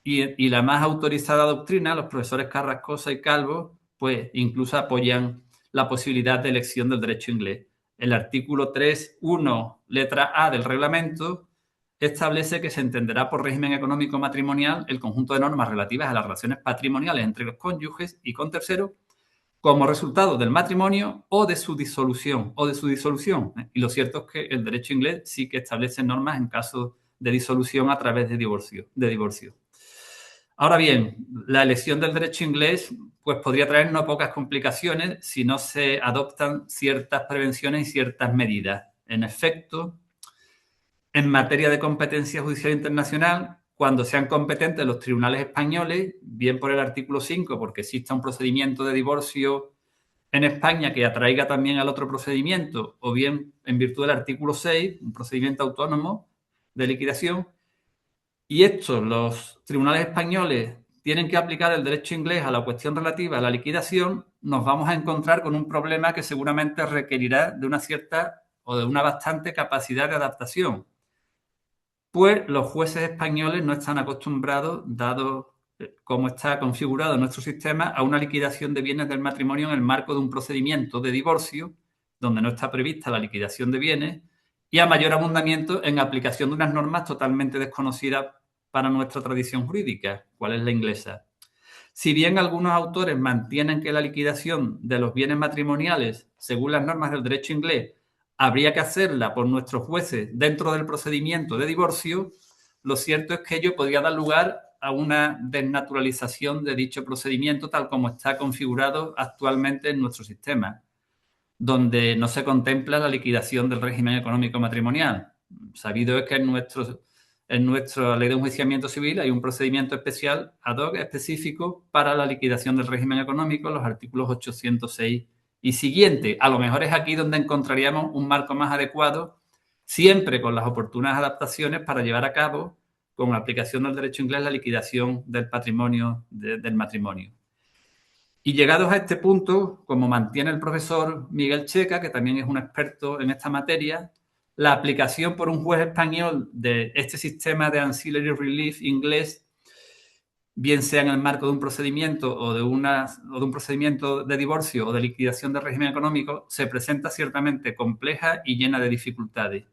Y la más autorizada doctrina, los profesores Carrascosa y Calvo, pues incluso apoyan la posibilidad de elección del derecho inglés. El artículo 3.1, letra A del reglamento, establece que se entenderá por régimen económico matrimonial el conjunto de normas relativas a las relaciones patrimoniales entre los cónyuges y con terceros como resultado del matrimonio o de su disolución. Y lo cierto es que el derecho inglés sí que establece normas en caso de disolución a través de divorcio. Ahora bien, la elección del derecho inglés pues podría traer no pocas complicaciones si no se adoptan ciertas prevenciones y ciertas medidas. En efecto, en materia de competencia judicial internacional, cuando sean competentes los tribunales españoles, bien por el artículo 5, porque exista un procedimiento de divorcio en España que atraiga también al otro procedimiento, o bien en virtud del artículo 6, un procedimiento autónomo de liquidación, y esto, los tribunales españoles tienen que aplicar el derecho inglés a la cuestión relativa a la liquidación, nos vamos a encontrar con un problema que seguramente requerirá de una cierta o de una bastante capacidad de adaptación. Pues los jueces españoles no están acostumbrados, dado cómo está configurado nuestro sistema, a una liquidación de bienes del matrimonio en el marco de un procedimiento de divorcio, donde no está prevista la liquidación de bienes, y a mayor abundamiento en aplicación de unas normas totalmente desconocidas para nuestra tradición jurídica, cuál es la inglesa. Si bien algunos autores mantienen que la liquidación de los bienes matrimoniales, según las normas del derecho inglés, habría que hacerla por nuestros jueces dentro del procedimiento de divorcio, lo cierto es que ello podría dar lugar a una desnaturalización de dicho procedimiento tal como está configurado actualmente en nuestro sistema, donde no se contempla la liquidación del régimen económico matrimonial. Sabido es que en nuestra ley de enjuiciamiento civil hay un procedimiento especial ad hoc específico para la liquidación del régimen económico, los artículos 806 y siguiente. A lo mejor es aquí donde encontraríamos un marco más adecuado, siempre con las oportunas adaptaciones para llevar a cabo, con aplicación del derecho inglés, la liquidación del patrimonio del matrimonio. Y llegados a este punto, como mantiene el profesor Miguel Checa, que también es un experto en esta materia, la aplicación por un juez español de este sistema de ancillary relief inglés, bien sea en el marco de un procedimiento o de un procedimiento de divorcio o de liquidación del régimen económico, se presenta ciertamente compleja y llena de dificultades.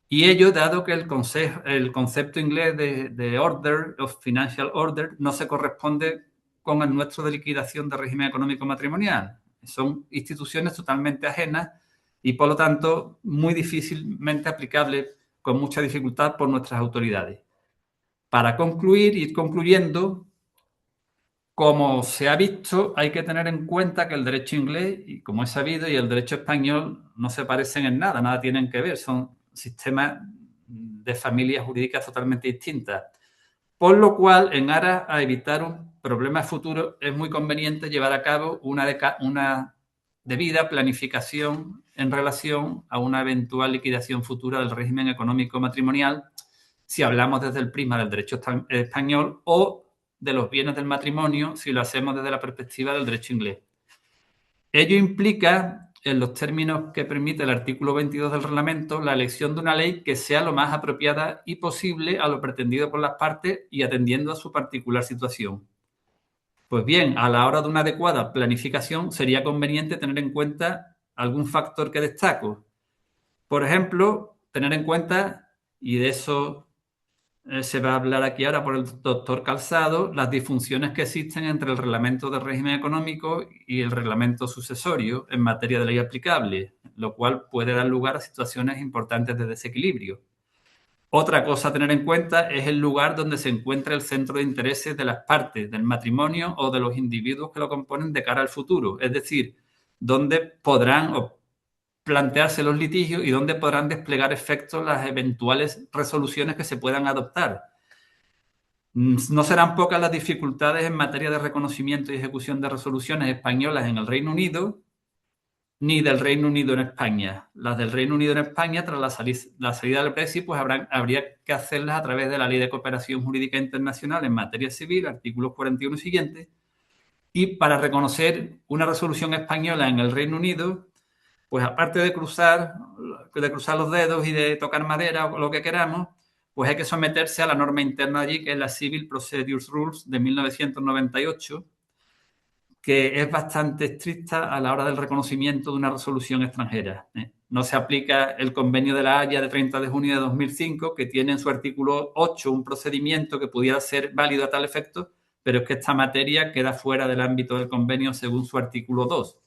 Y ello dado que el concepto inglés de order, of financial order, no se corresponde con el nuestro de liquidación de régimen económico matrimonial. Son instituciones totalmente ajenas y, por lo tanto, muy difícilmente aplicables, con mucha dificultad por nuestras autoridades. Para ir concluyendo, como se ha visto, hay que tener en cuenta que el derecho inglés, y como es sabido, y el derecho español no se parecen en nada tienen que ver, son sistemas de familias jurídicas totalmente distintas. Por lo cual, en aras a evitar un problema futuro, es muy conveniente llevar a cabo una debida planificación en relación a una eventual liquidación futura del régimen económico matrimonial, si hablamos desde el prisma del derecho español, o de los bienes del matrimonio, si lo hacemos desde la perspectiva del derecho inglés. Ello implica, en los términos que permite el artículo 22 del reglamento, la elección de una ley que sea lo más apropiada y posible a lo pretendido por las partes y atendiendo a su particular situación. Pues bien, a la hora de una adecuada planificación sería conveniente tener en cuenta algún factor que destaco. Por ejemplo, tener en cuenta, y de eso se va a hablar aquí ahora por el doctor Calzado, las disfunciones que existen entre el reglamento del régimen económico y el reglamento sucesorio en materia de ley aplicable, lo cual puede dar lugar a situaciones importantes de desequilibrio. Otra cosa a tener en cuenta es el lugar donde se encuentra el centro de intereses de las partes del matrimonio o de los individuos que lo componen de cara al futuro, es decir, dónde podrán plantearse los litigios y dónde podrán desplegar efectos las eventuales resoluciones que se puedan adoptar. No serán pocas las dificultades en materia de reconocimiento y ejecución de resoluciones españolas en el Reino Unido, ni del Reino Unido en España. Las del Reino Unido en España, tras la salida del Brexit, pues habría que hacerlas a través de la Ley de Cooperación Jurídica Internacional en materia civil, artículos 41 y siguientes, y para reconocer una resolución española en el Reino Unido, pues aparte de cruzar los dedos y de tocar madera o lo que queramos, pues hay que someterse a la norma interna allí, que es la Civil Procedures Rules de 1998, que es bastante estricta a la hora del reconocimiento de una resolución extranjera. No se aplica el Convenio de La Haya de 30 de junio de 2005, que tiene en su artículo 8 un procedimiento que pudiera ser válido a tal efecto, pero es que esta materia queda fuera del ámbito del convenio según su artículo 2.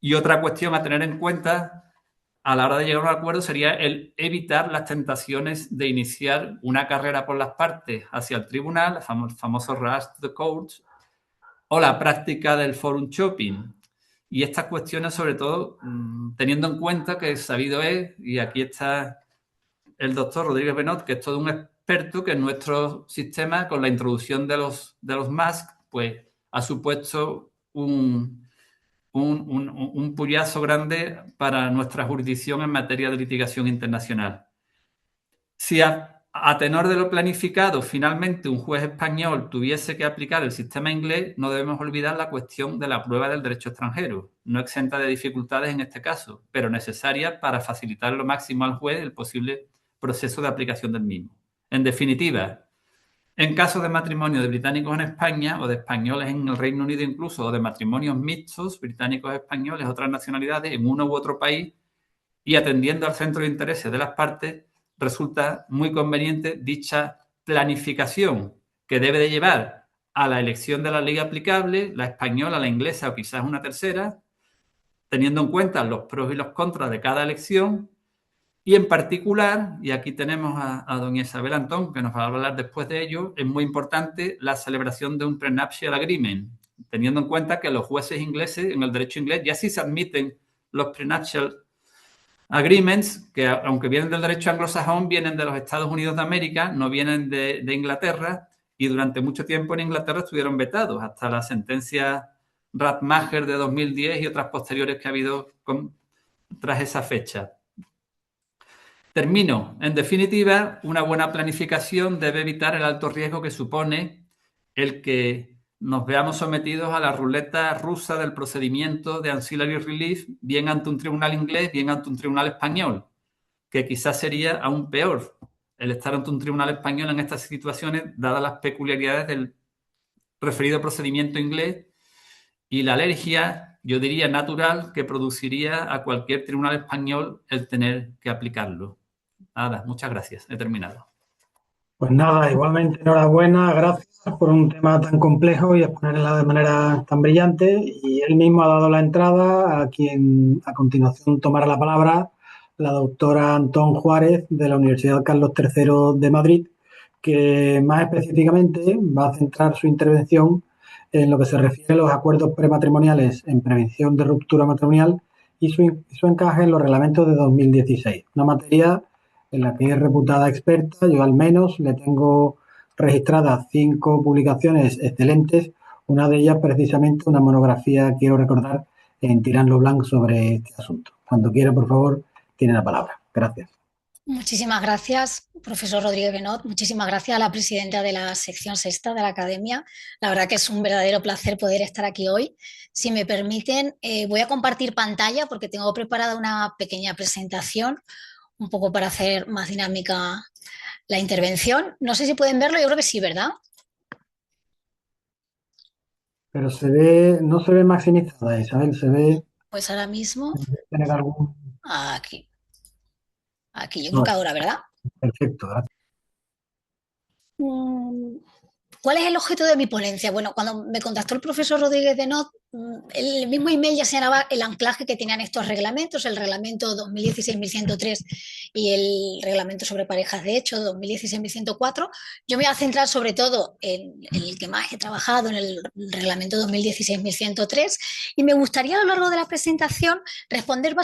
Y otra cuestión a tener en cuenta a la hora de llegar a un acuerdo sería el evitar las tentaciones de iniciar una carrera por las partes hacia el tribunal, el famoso rush to the courts, o la práctica del forum shopping. Y estas cuestiones, sobre todo, teniendo en cuenta que sabido es, y aquí está el doctor Rodríguez Benot, que es todo un experto, que en nuestro sistema, con la introducción de los MASC, pues ha supuesto un puyazo grande para nuestra jurisdicción en materia de litigación internacional. Si a tenor de lo planificado, finalmente un juez español tuviese que aplicar el sistema inglés, no debemos olvidar la cuestión de la prueba del derecho extranjero, no exenta de dificultades en este caso, pero necesaria para facilitar lo máximo al juez el posible proceso de aplicación del mismo. En definitiva, en caso de matrimonio de británicos en España o de españoles en el Reino Unido incluso, o de matrimonios mixtos, británicos, españoles, otras nacionalidades en uno u otro país, y atendiendo al centro de intereses de las partes, resulta muy conveniente dicha planificación que debe de llevar a la elección de la ley aplicable, la española, la inglesa o quizás una tercera, teniendo en cuenta los pros y los contras de cada elección. Y en particular, y aquí tenemos a doña Isabel Antón, que nos va a hablar después de ello, es muy importante la celebración de un prenuptial agreement, teniendo en cuenta que los jueces ingleses, en el derecho inglés, ya sí se admiten los prenuptial agreements, que aunque vienen del derecho anglosajón, vienen de los Estados Unidos de América, no vienen de Inglaterra, y durante mucho tiempo en Inglaterra estuvieron vetados, hasta la sentencia Radmacher de 2010 y otras posteriores que ha habido tras esa fecha. Termino. En definitiva, una buena planificación debe evitar el alto riesgo que supone el que nos veamos sometidos a la ruleta rusa del procedimiento de ancillary relief, bien ante un tribunal inglés, bien ante un tribunal español, que quizás sería aún peor el estar ante un tribunal español en estas situaciones, dadas las peculiaridades del referido procedimiento inglés y la alergia, yo diría natural, que produciría a cualquier tribunal español el tener que aplicarlo. Nada, muchas gracias. He terminado. Pues nada, igualmente enhorabuena, gracias por un tema tan complejo y exponerla de manera tan brillante. Y él mismo ha dado la entrada a quien a continuación tomará la palabra, la doctora Antón Juárez de la Universidad Carlos III de Madrid, que más específicamente va a centrar su intervención en lo que se refiere a los acuerdos prematrimoniales en prevención de ruptura matrimonial y su encaje en los reglamentos de 2016, una materia en la que es reputada experta. Yo al menos le tengo registradas 5 publicaciones excelentes, una de ellas precisamente una monografía, quiero recordar, en Tirant lo Blanc sobre este asunto. Cuando quiera, por favor, tiene la palabra. Gracias. Muchísimas gracias, profesor Rodríguez Benot. Muchísimas gracias a la presidenta de la sección sexta de la Academia. La verdad que es un verdadero placer poder estar aquí hoy. Si me permiten, voy a compartir pantalla porque tengo preparada una pequeña presentación, un poco para hacer más dinámica la intervención. No sé si pueden verlo, yo creo que sí, ¿verdad? Pero no se ve maximizada, Isabel, se ve... Pues ahora mismo, Tener algún... aquí, yo creo que ahora, ¿verdad? Perfecto, gracias. ¿Cuál es el objeto de mi ponencia? Bueno, cuando me contactó el profesor Rodríguez de Not, el mismo email ya señalaba el anclaje que tenían estos reglamentos, el reglamento 2016-1103 y el reglamento sobre parejas de hecho 2016-1104. Yo me voy a centrar sobre todo en el que más he trabajado, en el reglamento 2016-1103, y me gustaría a lo largo de la presentación responder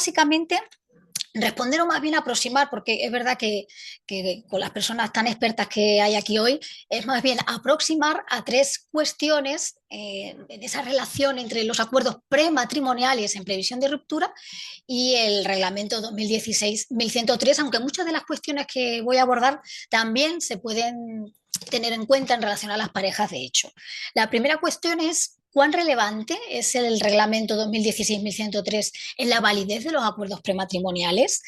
o más bien aproximar, porque es verdad que con las personas tan expertas que hay aquí hoy, es más bien aproximar a tres cuestiones en esa relación entre los acuerdos prematrimoniales en previsión de ruptura y el reglamento 2016-1103, aunque muchas de las cuestiones que voy a abordar también se pueden tener en cuenta en relación a las parejas de hecho. La primera cuestión es cuán relevante es el reglamento 2016-1103 en la validez de los acuerdos prematrimoniales.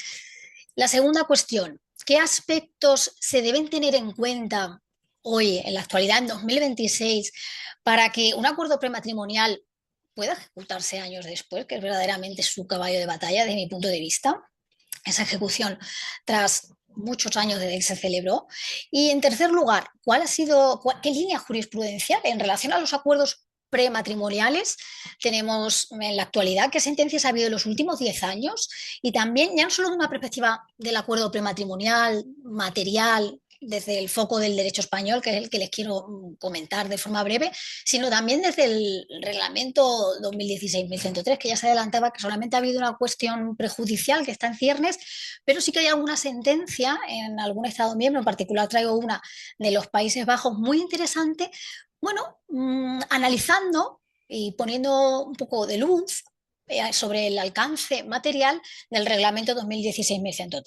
La segunda cuestión, ¿qué aspectos se deben tener en cuenta hoy, en la actualidad, en 2026, para que un acuerdo prematrimonial pueda ejecutarse años después, que es verdaderamente su caballo de batalla desde mi punto de vista? Esa ejecución tras muchos años desde que se celebró. Y en tercer lugar, ¿qué línea jurisprudencial en relación a los acuerdos prematrimoniales tenemos en la actualidad? ¿Qué sentencias ha habido en los últimos 10 años? Y también, ya no solo de una perspectiva del acuerdo prematrimonial, material, desde el foco del derecho español, que es el que les quiero comentar de forma breve, sino también desde el reglamento 2016-1103, que ya se adelantaba que solamente ha habido una cuestión prejudicial que está en ciernes, pero sí que hay alguna sentencia en algún Estado miembro, en particular traigo una de los Países Bajos muy interesante, bueno, analizando y poniendo un poco de luz sobre el alcance material del reglamento 2016-1103.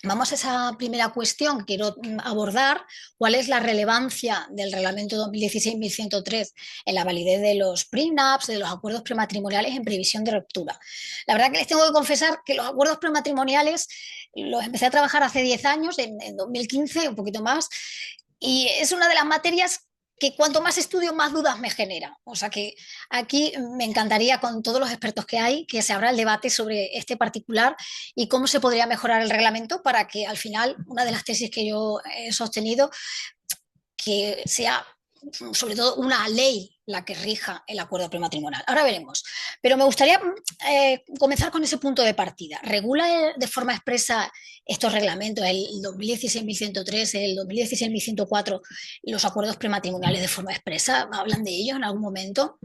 Vamos a esa primera cuestión que quiero abordar, cuál es la relevancia del reglamento 2016-1103 en la validez de los prenups, de los acuerdos prematrimoniales en previsión de ruptura. La verdad que les tengo que confesar que los acuerdos prematrimoniales los empecé a trabajar hace 10 años, en 2015, un poquito más, y es una de las materias que cuanto más estudio, más dudas me genera. O sea que aquí me encantaría, con todos los expertos que hay, que se abra el debate sobre este particular y cómo se podría mejorar el reglamento para que al final, una de las tesis que yo he sostenido, que sea sobre todo una ley la que rija el acuerdo prematrimonial. Ahora veremos. Pero me gustaría comenzar con ese punto de partida. ¿Regula de forma expresa estos reglamentos, el 2016-1103, el 2016-1104, los acuerdos prematrimoniales de forma expresa? ¿Hablan de ellos en algún momento?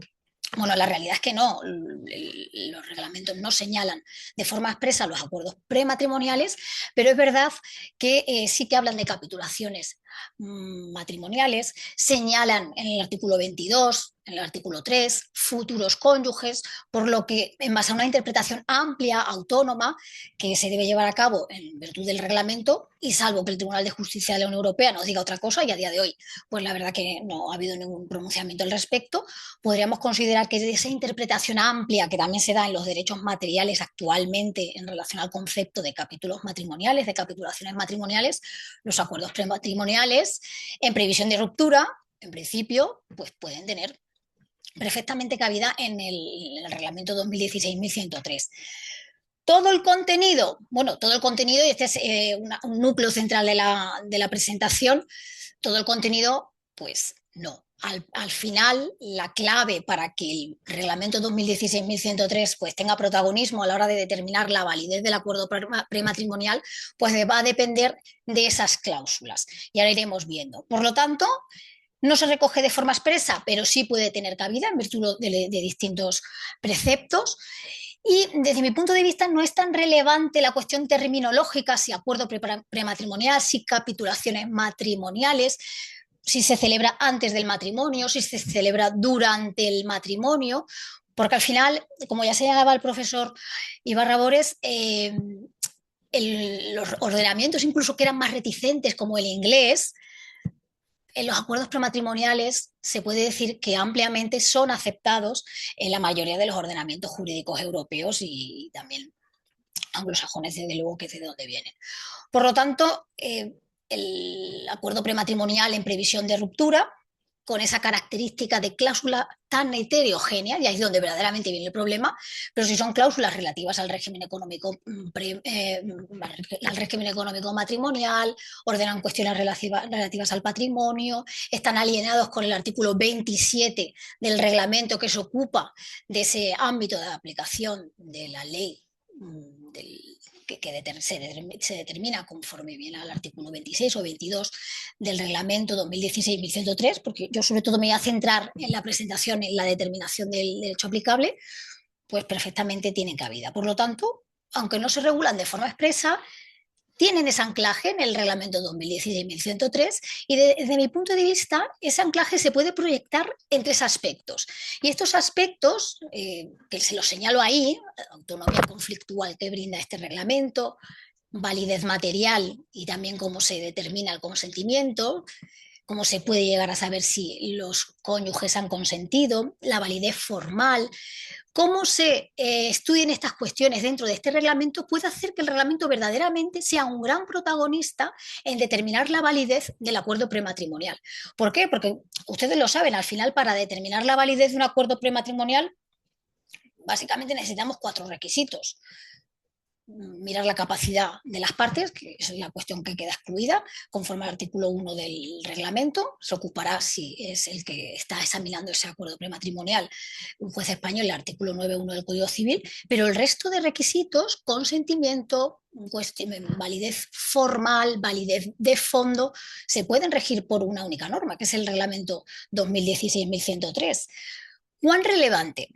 Bueno, la realidad es que no, los reglamentos no señalan de forma expresa los acuerdos prematrimoniales, pero es verdad que sí que hablan de capitulaciones matrimoniales, señalan en el artículo 22, en el artículo 3, futuros cónyuges, por lo que en base a una interpretación amplia, autónoma, que se debe llevar a cabo en virtud del reglamento, y salvo que el Tribunal de Justicia de la Unión Europea nos diga otra cosa, y a día de hoy, pues la verdad que no ha habido ningún pronunciamiento al respecto, podríamos considerar que esa interpretación amplia que también se da en los derechos materiales actualmente en relación al concepto de capítulos matrimoniales, de capitulaciones matrimoniales, los acuerdos prematrimoniales en previsión de ruptura, en principio, pues pueden tener perfectamente cabida en el reglamento 2016-1103. Todo el contenido, bueno, todo el contenido, y este es un núcleo central de la presentación, todo el contenido, pues no. Al final, la clave para que el reglamento 2016-1103 pues, tenga protagonismo a la hora de determinar la validez del acuerdo prematrimonial, pues va a depender de esas cláusulas. Y ahora iremos viendo. Por lo tanto, no se recoge de forma expresa, pero sí puede tener cabida en virtud de distintos preceptos. Y desde mi punto de vista no es tan relevante la cuestión terminológica, si acuerdo prematrimonial, si capitulaciones matrimoniales, si se celebra antes del matrimonio, si se celebra durante el matrimonio, porque al final, como ya señalaba el profesor Ibarra Bores, los ordenamientos incluso que eran más reticentes, como el inglés, en los acuerdos prematrimoniales se puede decir que ampliamente son aceptados en la mayoría de los ordenamientos jurídicos europeos y también anglosajones, desde luego que es de donde vienen. Por lo tanto, el acuerdo prematrimonial en previsión de ruptura con esa característica de cláusula tan heterogénea, y ahí es donde verdaderamente viene el problema, pero si son cláusulas relativas al régimen económico, matrimonial, ordenan cuestiones relativas al patrimonio, están alienados con el artículo 27 del reglamento que se ocupa de ese ámbito de aplicación de la ley se determina conforme viene al artículo 26 o 22 del reglamento 2016-1103, porque yo sobre todo me voy a centrar en la presentación, en la determinación del derecho aplicable, pues perfectamente tienen cabida. Por lo tanto, aunque no se regulan de forma expresa, tienen ese anclaje en el reglamento 2016-1103 y desde mi punto de vista ese anclaje se puede proyectar en 3 aspectos. Y estos aspectos, que se los señalo ahí, autonomía conflictual que brinda este reglamento, validez material y también cómo se determina el consentimiento, cómo se puede llegar a saber si los cónyuges han consentido, la validez formal, cómo se estudien estas cuestiones dentro de este reglamento puede hacer que el reglamento verdaderamente sea un gran protagonista en determinar la validez del acuerdo prematrimonial. ¿Por qué? Porque ustedes lo saben, al final para determinar la validez de un acuerdo prematrimonial básicamente necesitamos 4 requisitos. Mirar la capacidad de las partes, que es la cuestión que queda excluida, conforme al artículo 1 del reglamento, se ocupará si es el que está examinando ese acuerdo prematrimonial un juez español, el artículo 9.1 del Código Civil, pero el resto de requisitos, consentimiento, validez formal, validez de fondo, se pueden regir por una única norma, que es el reglamento 2016-1103. ¿Cuán relevante?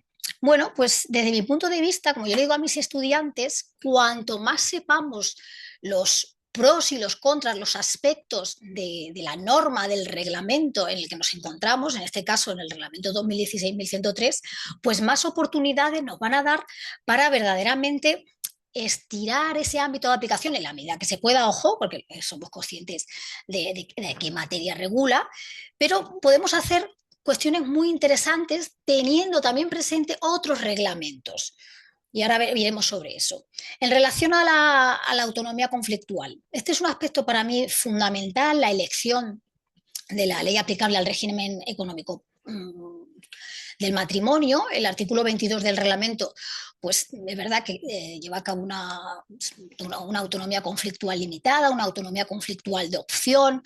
Bueno, pues desde mi punto de vista, como yo le digo a mis estudiantes, cuanto más sepamos los pros y los contras, los aspectos de la norma, del reglamento en el que nos encontramos, en este caso en el reglamento 2016-1103, pues más oportunidades nos van a dar para verdaderamente estirar ese ámbito de aplicación en la medida que se pueda, ojo, porque somos conscientes de qué materia regula, pero podemos hacer cuestiones muy interesantes teniendo también presente otros reglamentos. Y ahora veremos sobre eso. En relación a la autonomía conflictual, este es un aspecto para mí fundamental, la elección de la ley aplicable al régimen económico del matrimonio. El artículo 22 del reglamento, pues es verdad que lleva a cabo una autonomía conflictual limitada, una autonomía conflictual de opción.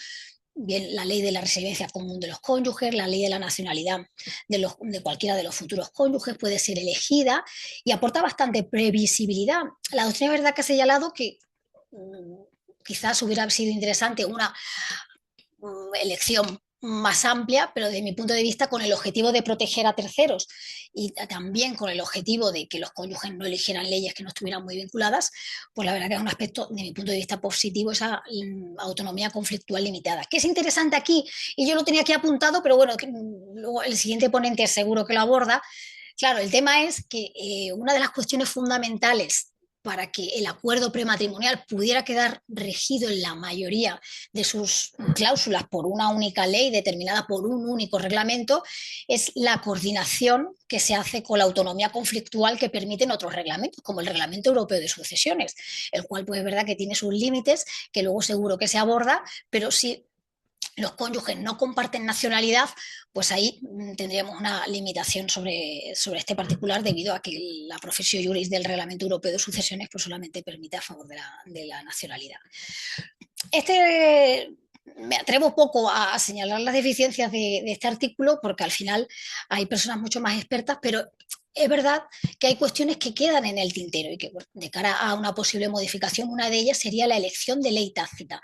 Bien, la ley de la residencia común de los cónyuges, la ley de la nacionalidad de cualquiera de los futuros cónyuges puede ser elegida y aporta bastante previsibilidad. La doctrina es verdad que ha señalado que quizás hubiera sido interesante una elección más amplia, pero desde mi punto de vista con el objetivo de proteger a terceros y también con el objetivo de que los cónyuges no eligieran leyes que no estuvieran muy vinculadas, pues la verdad que es un aspecto, de mi punto de vista positivo, esa autonomía conflictual limitada. ¿Qué es interesante aquí? Y yo lo tenía aquí apuntado, pero bueno, luego el siguiente ponente seguro que lo aborda. Claro, el tema es que una de las cuestiones fundamentales para que el acuerdo prematrimonial pudiera quedar regido en la mayoría de sus cláusulas por una única ley determinada por un único reglamento, es la coordinación que se hace con la autonomía conflictual que permiten otros reglamentos, como el Reglamento Europeo de Sucesiones, el cual pues es verdad que tiene sus límites, que luego seguro que se aborda, pero si los cónyuges no comparten nacionalidad, pues ahí tendríamos una limitación sobre este particular debido a que la profesión juris del Reglamento Europeo de Sucesiones pues solamente permite a favor de la nacionalidad. Me atrevo poco a señalar las deficiencias de este artículo porque al final hay personas mucho más expertas, pero es verdad que hay cuestiones que quedan en el tintero y que de cara a una posible modificación, una de ellas sería la elección de ley tácita.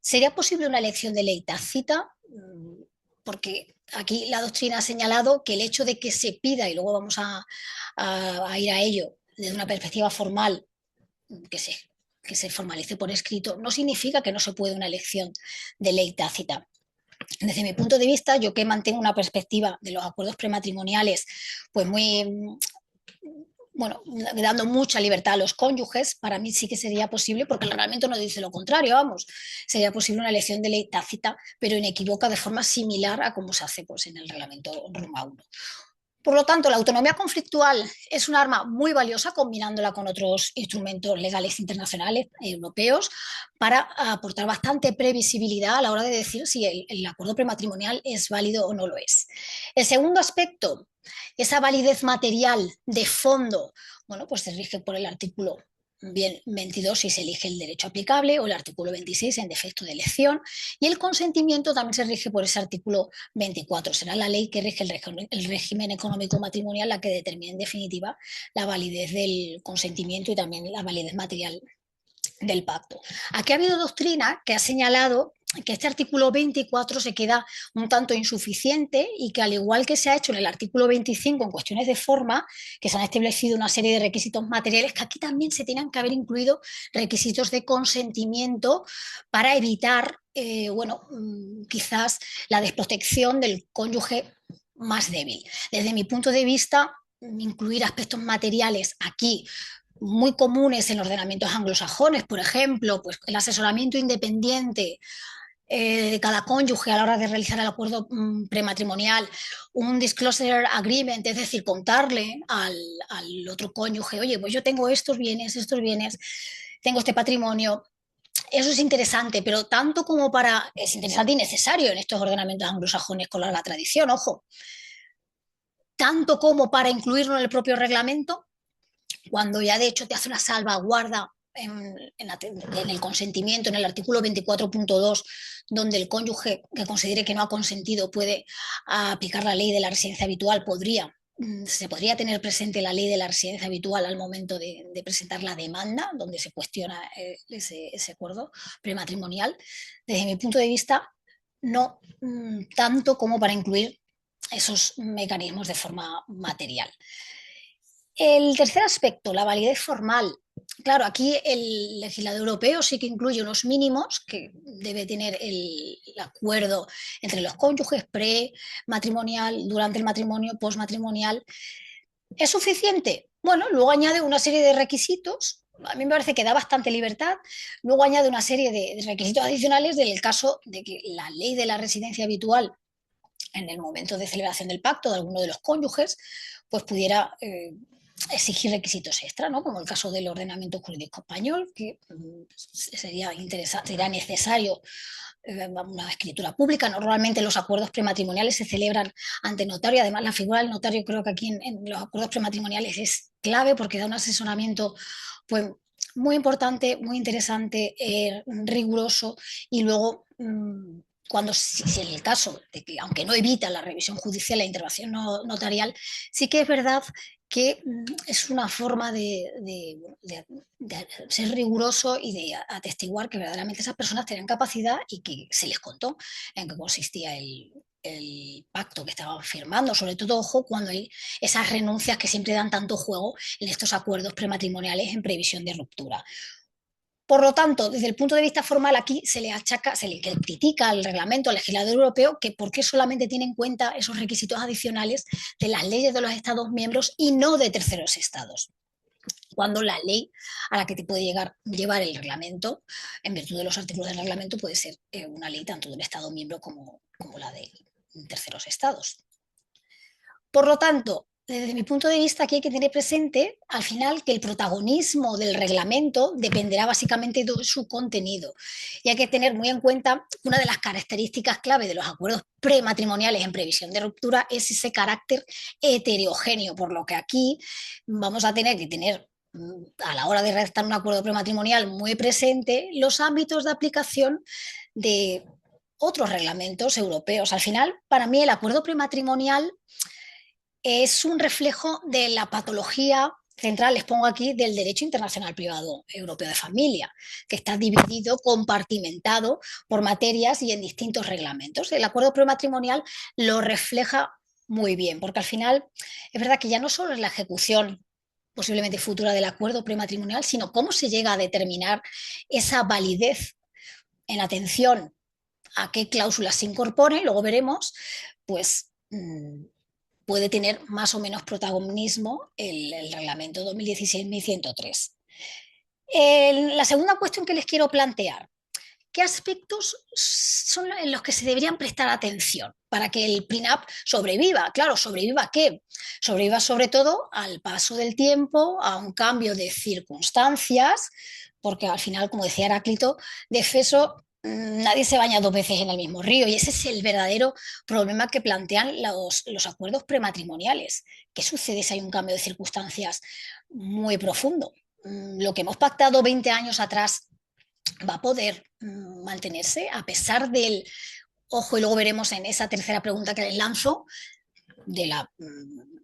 ¿Sería posible una elección de ley tácita? Porque aquí la doctrina ha señalado que el hecho de que se pida, y luego vamos a ir a ello desde una perspectiva formal, que se formalice por escrito, no significa que no se pueda una elección de ley tácita. Desde mi punto de vista, yo que mantengo una perspectiva de los acuerdos prematrimoniales, pues muy... bueno, dando mucha libertad a los cónyuges, para mí sí que sería posible, porque el reglamento no dice lo contrario, vamos, sería posible una elección de ley tácita, pero inequívoca de forma similar a como se hace pues, en el reglamento Roma 1. Por lo tanto, la autonomía conflictual es un arma muy valiosa combinándola con otros instrumentos legales internacionales europeos para aportar bastante previsibilidad a la hora de decir si el acuerdo prematrimonial es válido o no lo es. El segundo aspecto, esa validez material de fondo, bueno, pues se rige por el artículo 22 si se elige el derecho aplicable o el artículo 26 en defecto de elección, y el consentimiento también se rige por ese artículo 24. Será la ley que rige el régimen económico matrimonial la que determine en definitiva la validez del consentimiento y también la validez material del pacto. Aquí ha habido doctrina que ha señalado que este artículo 24 se queda un tanto insuficiente y que al igual que se ha hecho en el artículo 25 en cuestiones de forma, que se han establecido una serie de requisitos materiales, que aquí también se tenían que haber incluido requisitos de consentimiento para evitar, quizás la desprotección del cónyuge más débil. Desde mi punto de vista, incluir aspectos materiales aquí muy comunes en ordenamientos anglosajones, por ejemplo, pues el asesoramiento independiente de cada cónyuge a la hora de realizar el acuerdo prematrimonial, un disclosure agreement, es decir, contarle al otro cónyuge, oye, pues yo tengo estos bienes, tengo este patrimonio. Eso es interesante, pero tanto como es interesante y necesario en estos ordenamientos anglosajones con larga tradición, ojo, tanto como para incluirlo en el propio reglamento, cuando ya de hecho te hace una salvaguarda en el consentimiento, en el artículo 24.2, donde el cónyuge que considere que no ha consentido puede aplicar la ley de la residencia habitual, se podría tener presente la ley de la residencia habitual al momento de presentar la demanda, donde se cuestiona ese acuerdo prematrimonial. Desde mi punto de vista, no tanto como para incluir esos mecanismos de forma material. El tercer aspecto, la validez formal. Claro, aquí el legislador europeo sí que incluye unos mínimos que debe tener el acuerdo entre los cónyuges pre-matrimonial, durante el matrimonio, post-matrimonial. ¿Es suficiente? Bueno, luego añade una serie de requisitos. A mí me parece que da bastante libertad. Luego añade una serie de requisitos adicionales del caso de que la ley de la residencia habitual en el momento de celebración del pacto de alguno de los cónyuges, pues pudiera exigir requisitos extra, ¿no? Como el caso del ordenamiento jurídico español, que sería necesario una escritura pública. Normalmente los acuerdos prematrimoniales se celebran ante notario. Además, la figura del notario creo que aquí en los acuerdos prematrimoniales es clave porque da un asesoramiento pues, muy importante, muy interesante, riguroso, y luego si en el caso de que, aunque no evita la revisión judicial, la intervención notarial, sí que es verdad que es una forma de ser riguroso y de atestiguar que verdaderamente esas personas tenían capacidad y que se les contó en qué consistía el pacto que estaban firmando. Sobre todo, ojo, cuando hay esas renuncias que siempre dan tanto juego en estos acuerdos prematrimoniales en previsión de ruptura. Por lo tanto, desde el punto de vista formal, aquí se le critica al reglamento, al legislador europeo, que por qué solamente tiene en cuenta esos requisitos adicionales de las leyes de los Estados miembros y no de terceros estados, cuando la ley a la que te puede llevar el reglamento, en virtud de los artículos del reglamento, puede ser una ley tanto del Estado miembro como la de terceros estados. Por lo tanto, desde mi punto de vista, aquí hay que tener presente al final que el protagonismo del reglamento dependerá básicamente de su contenido. Y hay que tener muy en cuenta una de las características clave de los acuerdos prematrimoniales en previsión de ruptura es ese carácter heterogéneo, por lo que aquí vamos a tener que tener a la hora de redactar un acuerdo prematrimonial muy presente los ámbitos de aplicación de otros reglamentos europeos. Al final, para mí, el acuerdo prematrimonial es un reflejo de la patología central, les pongo aquí, del derecho internacional privado europeo de familia, que está dividido, compartimentado por materias y en distintos reglamentos. El acuerdo prematrimonial lo refleja muy bien, porque al final es verdad que ya no solo es la ejecución posiblemente futura del acuerdo prematrimonial, sino cómo se llega a determinar esa validez en atención a qué cláusulas se incorporen, luego veremos, pues puede tener más o menos protagonismo el reglamento 2016-1103. La segunda cuestión que les quiero plantear, qué aspectos son en los que se deberían prestar atención para que el prenup sobreviva. Claro, ¿sobreviva a qué? Sobreviva sobre todo al paso del tiempo, a un cambio de circunstancias, porque al final, como decía Heráclito, de Efeso, nadie se baña dos veces en el mismo río, y ese es el verdadero problema que plantean los acuerdos prematrimoniales. ¿Qué sucede si hay un cambio de circunstancias muy profundo? Lo que hemos pactado 20 años atrás va a poder mantenerse a pesar del, ojo, y luego veremos en esa tercera pregunta que les lanzo, de la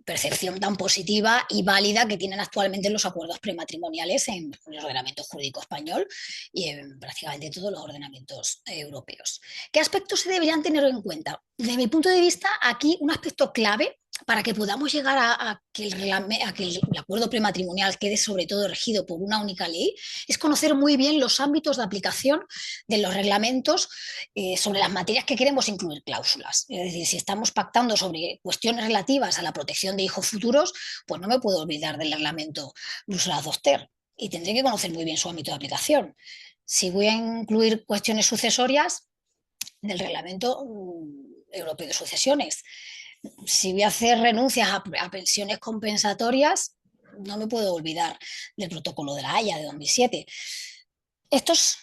percepción tan positiva y válida que tienen actualmente los acuerdos prematrimoniales en el ordenamiento jurídico español y en prácticamente todos los ordenamientos europeos. ¿Qué aspectos se deberían tener en cuenta? Desde mi punto de vista, aquí un aspecto clave para que podamos llegar a que el acuerdo prematrimonial quede sobre todo regido por una única ley, es conocer muy bien los ámbitos de aplicación de los reglamentos sobre las materias que queremos incluir cláusulas. Es decir, si estamos pactando sobre cuestiones relativas a la protección de hijos futuros, pues no me puedo olvidar del reglamento Bruselas-Zoster y tendré que conocer muy bien su ámbito de aplicación. Si voy a incluir cuestiones sucesorias, del reglamento europeo de sucesiones. Si voy a hacer renuncias a pensiones compensatorias, no me puedo olvidar del protocolo de la Haya de 2007. Estos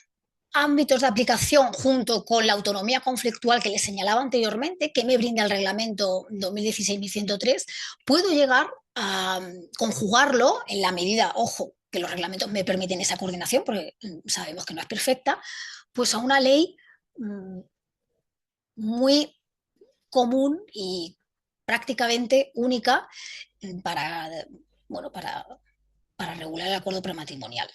ámbitos de aplicación, junto con la autonomía conflictual que les señalaba anteriormente, que me brinda el reglamento 2016-1103, puedo llegar a conjugarlo en la medida, ojo, que los reglamentos me permiten esa coordinación, porque sabemos que no es perfecta, pues a una ley muy común y prácticamente única para, bueno, para regular el acuerdo prematrimonial.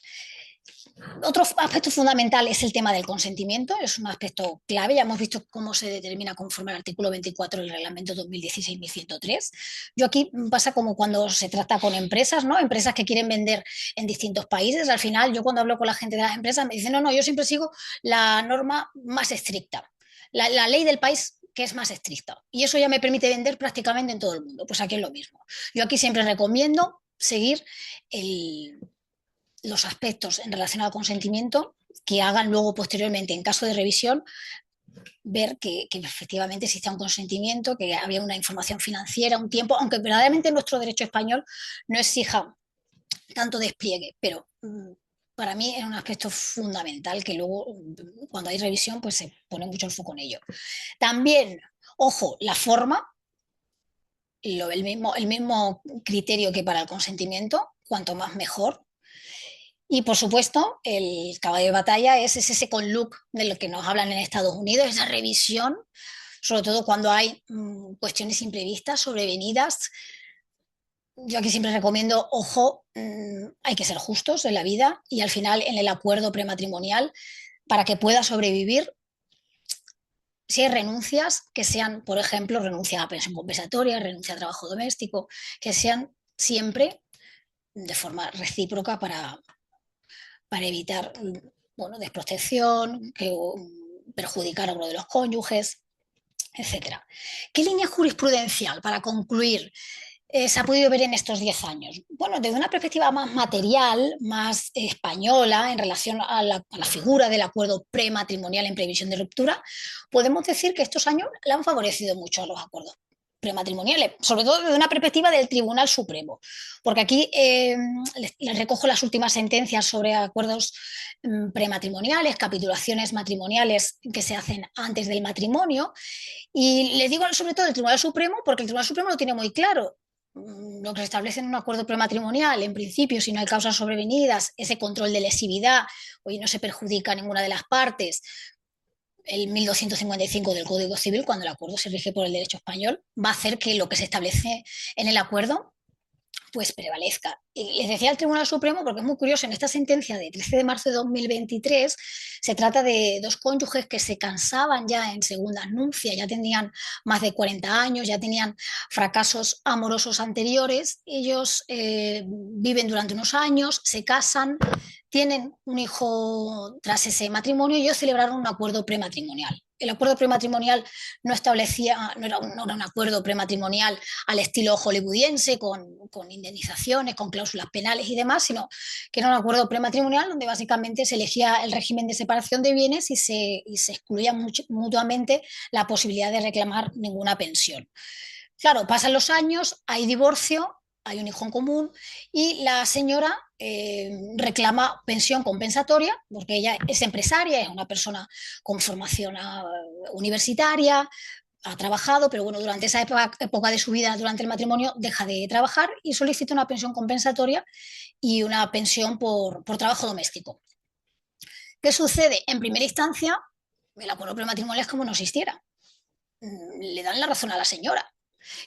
Otro aspecto fundamental es el tema del consentimiento, es un aspecto clave. Ya hemos visto cómo se determina conforme al artículo 24 del reglamento 2016-1103. Yo aquí pasa como cuando se trata con empresas, ¿no? Empresas que quieren vender en distintos países. Al final, yo cuando hablo con la gente de las empresas me dicen, no, yo siempre sigo la norma más estricta, la ley del país que es más estricta. Y eso ya me permite vender prácticamente en todo el mundo. Pues aquí es lo mismo. Yo aquí siempre recomiendo seguir los aspectos en relación al consentimiento que hagan luego posteriormente, en caso de revisión, ver que efectivamente existe un consentimiento, que había una información financiera, un tiempo, aunque verdaderamente nuestro derecho español no exija tanto despliegue, pero para mí es un aspecto fundamental que luego, cuando hay revisión, pues se pone mucho el foco en ello. También, ojo, la forma, el mismo criterio que para el consentimiento, cuanto más mejor. Y por supuesto, el caballo de batalla es ese second look de lo que nos hablan en Estados Unidos, esa revisión, sobre todo cuando hay cuestiones imprevistas, sobrevenidas. Yo aquí siempre recomiendo, ojo, hay que ser justos en la vida y al final en el acuerdo prematrimonial, para que pueda sobrevivir, si hay renuncias, que sean, por ejemplo, renuncia a pensión compensatoria, renuncia a trabajo doméstico, que sean siempre de forma recíproca para evitar, bueno, desprotección, perjudicar a uno de los cónyuges, etcétera. ¿Qué línea jurisprudencial, para concluir, se ha podido ver en estos 10 años? Bueno, desde una perspectiva más material, más española, en relación a la figura del acuerdo prematrimonial en previsión de ruptura, podemos decir que estos años le han favorecido mucho a los acuerdos prematrimoniales, sobre todo desde una perspectiva del Tribunal Supremo, porque aquí les recojo las últimas sentencias sobre acuerdos prematrimoniales, capitulaciones matrimoniales que se hacen antes del matrimonio, y les digo sobre todo el Tribunal Supremo porque el Tribunal Supremo lo tiene muy claro. Lo que se establece en un acuerdo prematrimonial, en principio, si no hay causas sobrevenidas, ese control de lesividad, hoy no se perjudica a ninguna de las partes, el 1255 del Código Civil, cuando el acuerdo se rige por el derecho español, va a hacer que lo que se establece en el acuerdo pues prevalezca. Y les decía al Tribunal Supremo, porque es muy curioso, en esta sentencia de 13 de marzo de 2023 se trata de dos cónyuges que se cansaban ya en segundas nupcias, ya tenían más de 40 años, ya tenían fracasos amorosos anteriores, ellos viven durante unos años, se casan, tienen un hijo tras ese matrimonio y ellos celebraron un acuerdo prematrimonial. el acuerdo prematrimonial no establecía, no era un acuerdo prematrimonial al estilo hollywoodiense, con indemnizaciones, con cláusulas penales y demás, sino que era un acuerdo prematrimonial donde básicamente se elegía el régimen de separación de bienes y se excluía mutuamente la posibilidad de reclamar ninguna pensión. Claro, pasan los años, hay divorcio, hay un hijo en común y la señora reclama pensión compensatoria porque ella es empresaria, es una persona con formación universitaria, ha trabajado, pero bueno, durante esa época de su vida, durante el matrimonio, deja de trabajar y solicita una pensión compensatoria y una pensión por trabajo doméstico. ¿Qué sucede? En primera instancia, el acuerdo prematrimonial es como no existiera. Le dan la razón a la señora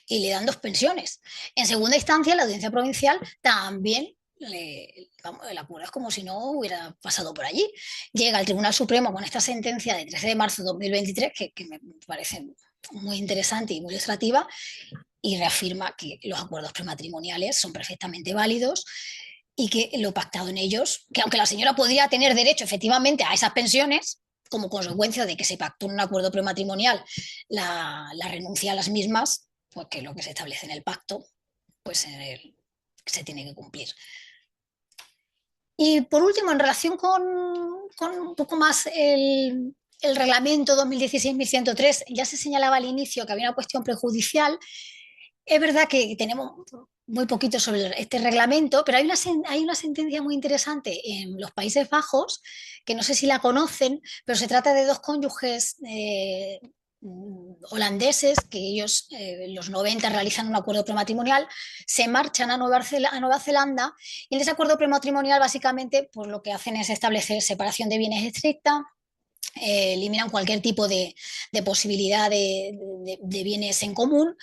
y le dan 2 pensiones. En segunda instancia, la audiencia provincial también el acuerdo es como si no hubiera pasado por allí. Llega al Tribunal Supremo con esta sentencia de 13 de marzo de 2023, que me parece muy interesante y muy ilustrativa, y reafirma que los acuerdos prematrimoniales son perfectamente válidos y que lo pactado en ellos, que aunque la señora podría tener derecho efectivamente a esas pensiones, como consecuencia de que se pactó en un acuerdo prematrimonial la renuncia a las mismas, pues que lo que se establece en el pacto, pues se tiene que cumplir. Y por último, en relación con un poco más el reglamento 2016-1103, ya se señalaba al inicio que había una cuestión prejudicial. Es verdad que tenemos muy poquito sobre este reglamento, pero hay una sentencia muy interesante en los Países Bajos, que no sé si la conocen, pero se trata de 2 cónyuges holandeses que ellos en los 90 realizan un acuerdo prematrimonial, se marchan a Nueva Zelanda y en ese acuerdo prematrimonial básicamente pues lo que hacen es establecer separación de bienes estricta, eliminan cualquier tipo de posibilidad de bienes en común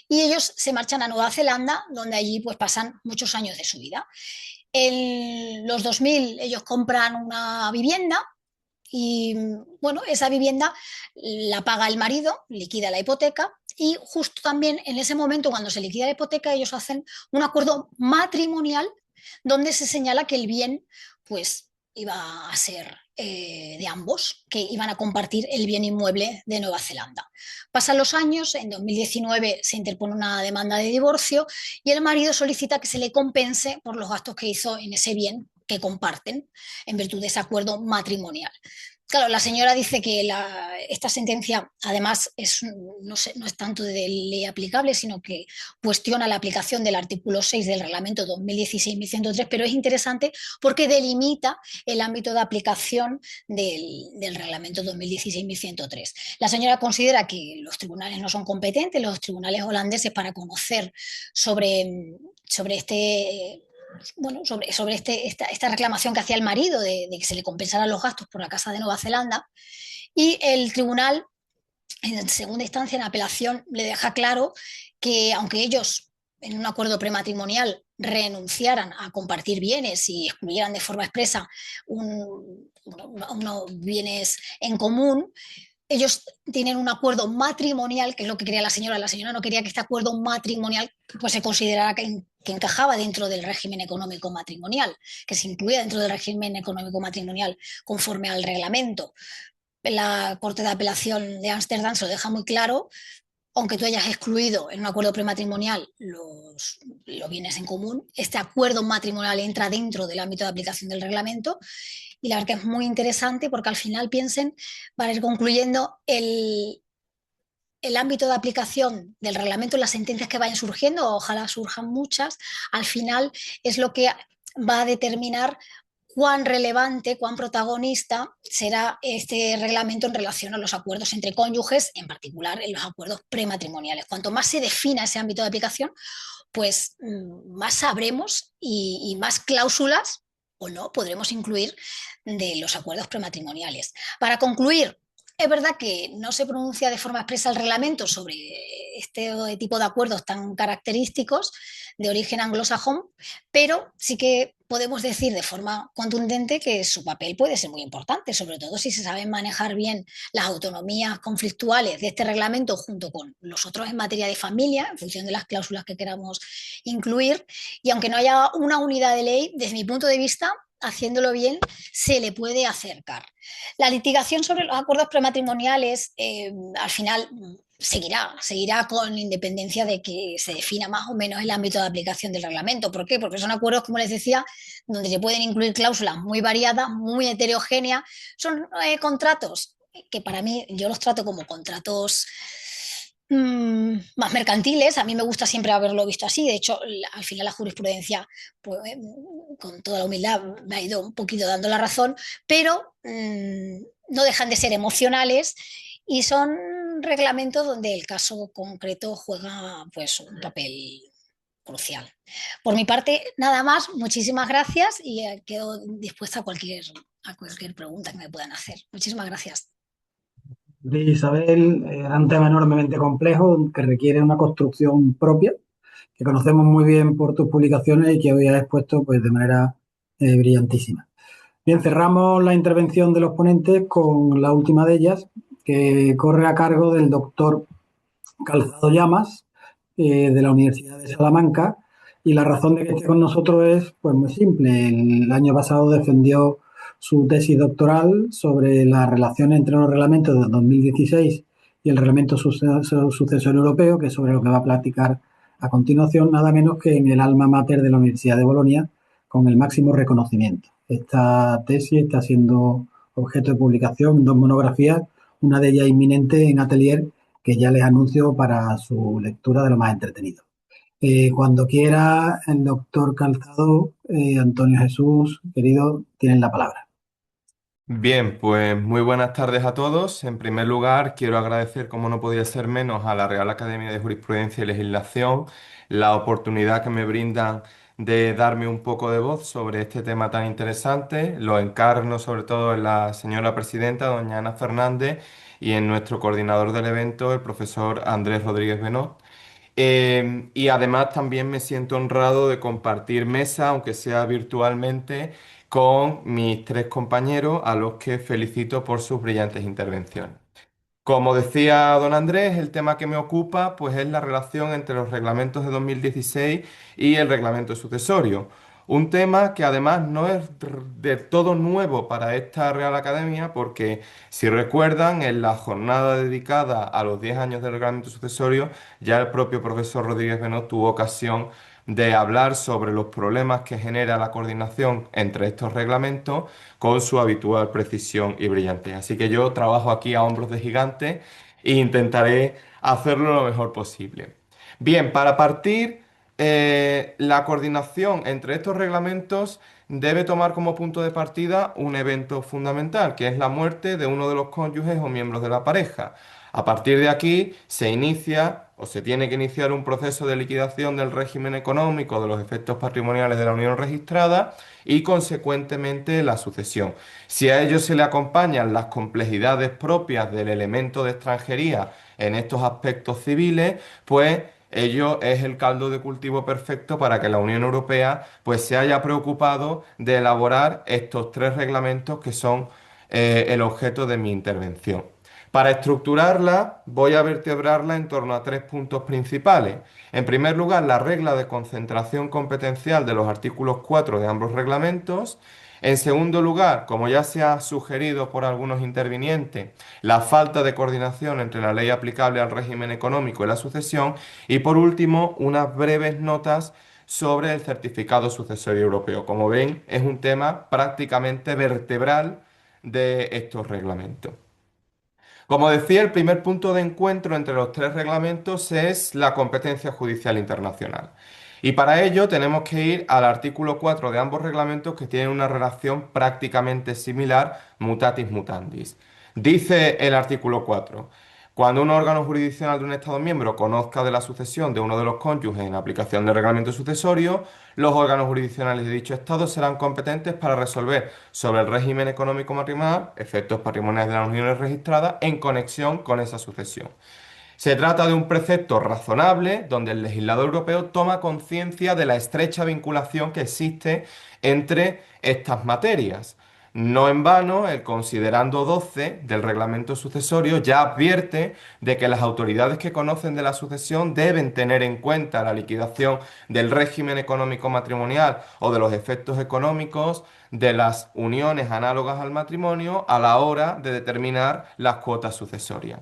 y ellos se marchan a Nueva Zelanda, donde allí pues pasan muchos años de su vida. En los 2000 ellos compran una vivienda y bueno, esa vivienda la paga el marido, liquida la hipoteca y justo también en ese momento cuando se liquida la hipoteca ellos hacen un acuerdo matrimonial donde se señala que el bien pues iba a ser de ambos, que iban a compartir el bien inmueble de Nueva Zelanda. Pasan los años, en 2019 se interpone una demanda de divorcio y el marido solicita que se le compense por los gastos que hizo en ese bien que comparten en virtud de ese acuerdo matrimonial. Claro, la señora dice que esta sentencia además no es tanto de ley aplicable, sino que cuestiona la aplicación del artículo 6 del reglamento 2016-1103, pero es interesante porque delimita el ámbito de aplicación del reglamento 2016-1103. La señora considera que los tribunales no son competentes, los tribunales holandeses, para conocer sobre esta reclamación que hacía el marido de que se le compensaran los gastos por la casa de Nueva Zelanda, y el tribunal, en segunda instancia, en apelación, le deja claro que aunque ellos en un acuerdo prematrimonial renunciaran a compartir bienes y excluyeran de forma expresa unos bienes en común, ellos tienen un acuerdo matrimonial, que es lo que quería la señora. La señora no quería que este acuerdo matrimonial pues, se considerara que encajaba dentro del régimen económico matrimonial, que se incluía dentro del régimen económico matrimonial conforme al reglamento. La Corte de Apelación de Ámsterdam se lo deja muy claro. Aunque tú hayas excluido en un acuerdo prematrimonial los bienes en común, este acuerdo matrimonial entra dentro del ámbito de aplicación del reglamento. Y la verdad que es muy interesante porque al final piensen, para ir concluyendo, el ámbito de aplicación del reglamento, las sentencias que vayan surgiendo, ojalá surjan muchas, al final es lo que va a determinar cuán relevante, cuán protagonista será este reglamento en relación a los acuerdos entre cónyuges, en particular en los acuerdos prematrimoniales. Cuanto más se defina ese ámbito de aplicación, pues más sabremos y más cláusulas o no podremos incluir de los acuerdos prematrimoniales. Para concluir, es verdad que no se pronuncia de forma expresa el reglamento sobre este tipo de acuerdos tan característicos de origen anglosajón, pero sí que podemos decir de forma contundente que su papel puede ser muy importante, sobre todo si se saben manejar bien las autonomías conflictuales de este reglamento junto con los otros en materia de familia, en función de las cláusulas que queramos incluir. Y aunque no haya una unidad de ley, desde mi punto de vista, haciéndolo bien, se le puede acercar. La litigación sobre los acuerdos prematrimoniales, al final, seguirá con independencia de que se defina más o menos el ámbito de aplicación del reglamento. ¿Por qué? Porque son acuerdos, como les decía, donde se pueden incluir cláusulas muy variadas, muy heterogéneas. Son contratos que para mí yo los trato como contratos más mercantiles. A mí me gusta siempre haberlo visto así. De hecho, al final la jurisprudencia, pues, con toda la humildad, me ha ido un poquito dando la razón, pero no dejan de ser emocionales y son reglamentos donde el caso concreto juega pues un papel crucial. Por mi parte, nada más, muchísimas gracias y quedo dispuesta a cualquier pregunta que me puedan hacer. Muchísimas gracias. Isabel, era un tema enormemente complejo que requiere una construcción propia, que conocemos muy bien por tus publicaciones y que hoy has expuesto pues, de manera brillantísima. Bien, cerramos la intervención de los ponentes con la última de ellas, que corre a cargo del doctor Calzado Llamas, de la Universidad de Salamanca, y la razón de que esté con nosotros es pues muy simple. El año pasado defendió su tesis doctoral sobre la relación entre los reglamentos de 2016 y el reglamento sucesor europeo, que es sobre lo que va a platicar a continuación, nada menos que en el alma mater de la Universidad de Bolonia, con el máximo reconocimiento. Esta tesis está siendo objeto de publicación en 2 monografías, una de ellas inminente en Atelier, que ya les anuncio para su lectura de lo más entretenido. Cuando quiera, el doctor Calzado, Antonio Jesús, querido, tienen la palabra. Bien, pues muy buenas tardes a todos. En primer lugar, quiero agradecer, como no podía ser menos, a la Real Academia de Jurisprudencia y Legislación la oportunidad que me brindan de darme un poco de voz sobre este tema tan interesante. Lo encarno sobre todo en la señora presidenta, doña Ana Fernández, y en nuestro coordinador del evento, el profesor Andrés Rodríguez Benot. Y además también me siento honrado de compartir mesa, aunque sea virtualmente, con mis 3 compañeros, a los que felicito por sus brillantes intervenciones. Como decía don Andrés, el tema que me ocupa pues es la relación entre los reglamentos de 2016 y el reglamento sucesorio. Un tema que además no es del todo nuevo para esta Real Academia, porque si recuerdan, en la jornada dedicada a los 10 años del reglamento sucesorio, ya el propio profesor Rodríguez Benot tuvo ocasión de hablar sobre los problemas que genera la coordinación entre estos reglamentos con su habitual precisión y brillantez. Así que yo trabajo aquí a hombros de gigante e intentaré hacerlo lo mejor posible. Bien, para partir, la coordinación entre estos reglamentos debe tomar como punto de partida un evento fundamental, que es la muerte de uno de los cónyuges o miembros de la pareja. A partir de aquí se inicia o se tiene que iniciar un proceso de liquidación del régimen económico de los efectos patrimoniales de la unión registrada y consecuentemente la sucesión. Si a ello se le acompañan las complejidades propias del elemento de extranjería en estos aspectos civiles, pues ello es el caldo de cultivo perfecto para que la Unión Europea pues se haya preocupado de elaborar estos 3 reglamentos que son el objeto de mi intervención. Para estructurarla, voy a vertebrarla en torno a 3 puntos principales. En primer lugar, la regla de concentración competencial de los artículos 4 de ambos reglamentos. En segundo lugar, como ya se ha sugerido por algunos intervinientes, la falta de coordinación entre la ley aplicable al régimen económico y la sucesión. Y por último, unas breves notas sobre el certificado sucesorio europeo. Como ven, es un tema prácticamente vertebral de estos reglamentos. Como decía, el primer punto de encuentro entre los 3 reglamentos es la competencia judicial internacional. Y para ello tenemos que ir al artículo 4 de ambos reglamentos, que tienen una relación prácticamente similar, mutatis mutandis. Dice el artículo 4: cuando un órgano jurisdiccional de un Estado miembro conozca de la sucesión de uno de los cónyuges en aplicación del reglamento sucesorio, los órganos jurisdiccionales de dicho Estado serán competentes para resolver sobre el régimen económico matrimonial, efectos patrimoniales de las uniones registradas, en conexión con esa sucesión. Se trata de un precepto razonable donde el legislador europeo toma conciencia de la estrecha vinculación que existe entre estas materias. No en vano, el considerando 12 del reglamento sucesorio ya advierte de que las autoridades que conocen de la sucesión deben tener en cuenta la liquidación del régimen económico matrimonial o de los efectos económicos de las uniones análogas al matrimonio a la hora de determinar las cuotas sucesorias.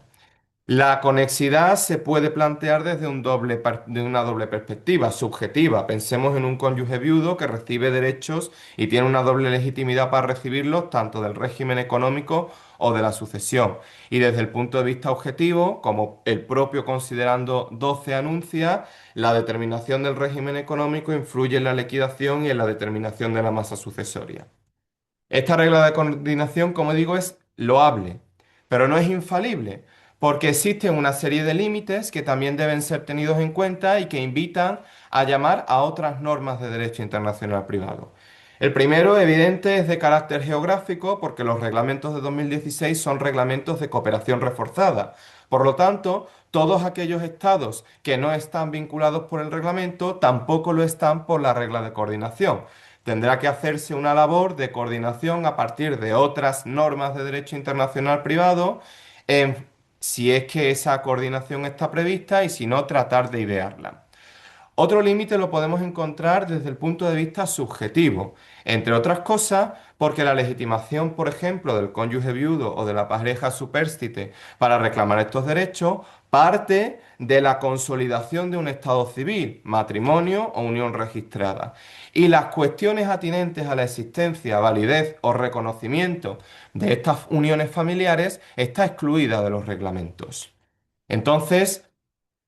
La conexidad se puede plantear desde de una doble perspectiva, subjetiva. Pensemos en un cónyuge viudo que recibe derechos y tiene una doble legitimidad para recibirlos, tanto del régimen económico o de la sucesión. Y desde el punto de vista objetivo, como el propio considerando 12 anuncia, la determinación del régimen económico influye en la liquidación y en la determinación de la masa sucesoria. Esta regla de coordinación, como digo, es loable, pero no es infalible, porque existen una serie de límites que también deben ser tenidos en cuenta y que invitan a llamar a otras normas de derecho internacional privado. El primero, evidente, es de carácter geográfico, porque los reglamentos de 2016 son reglamentos de cooperación reforzada. Por lo tanto, todos aquellos estados que no están vinculados por el reglamento tampoco lo están por la regla de coordinación. Tendrá que hacerse una labor de coordinación a partir de otras normas de derecho internacional privado, si es que esa coordinación está prevista y si no, tratar de idearla. Otro límite lo podemos encontrar desde el punto de vista subjetivo, entre otras cosas porque la legitimación, por ejemplo, del cónyuge viudo o de la pareja supérstite para reclamar estos derechos parte de la consolidación de un estado civil, matrimonio o unión registrada. Y las cuestiones atinentes a la existencia, validez o reconocimiento de estas uniones familiares está excluida de los reglamentos. Entonces,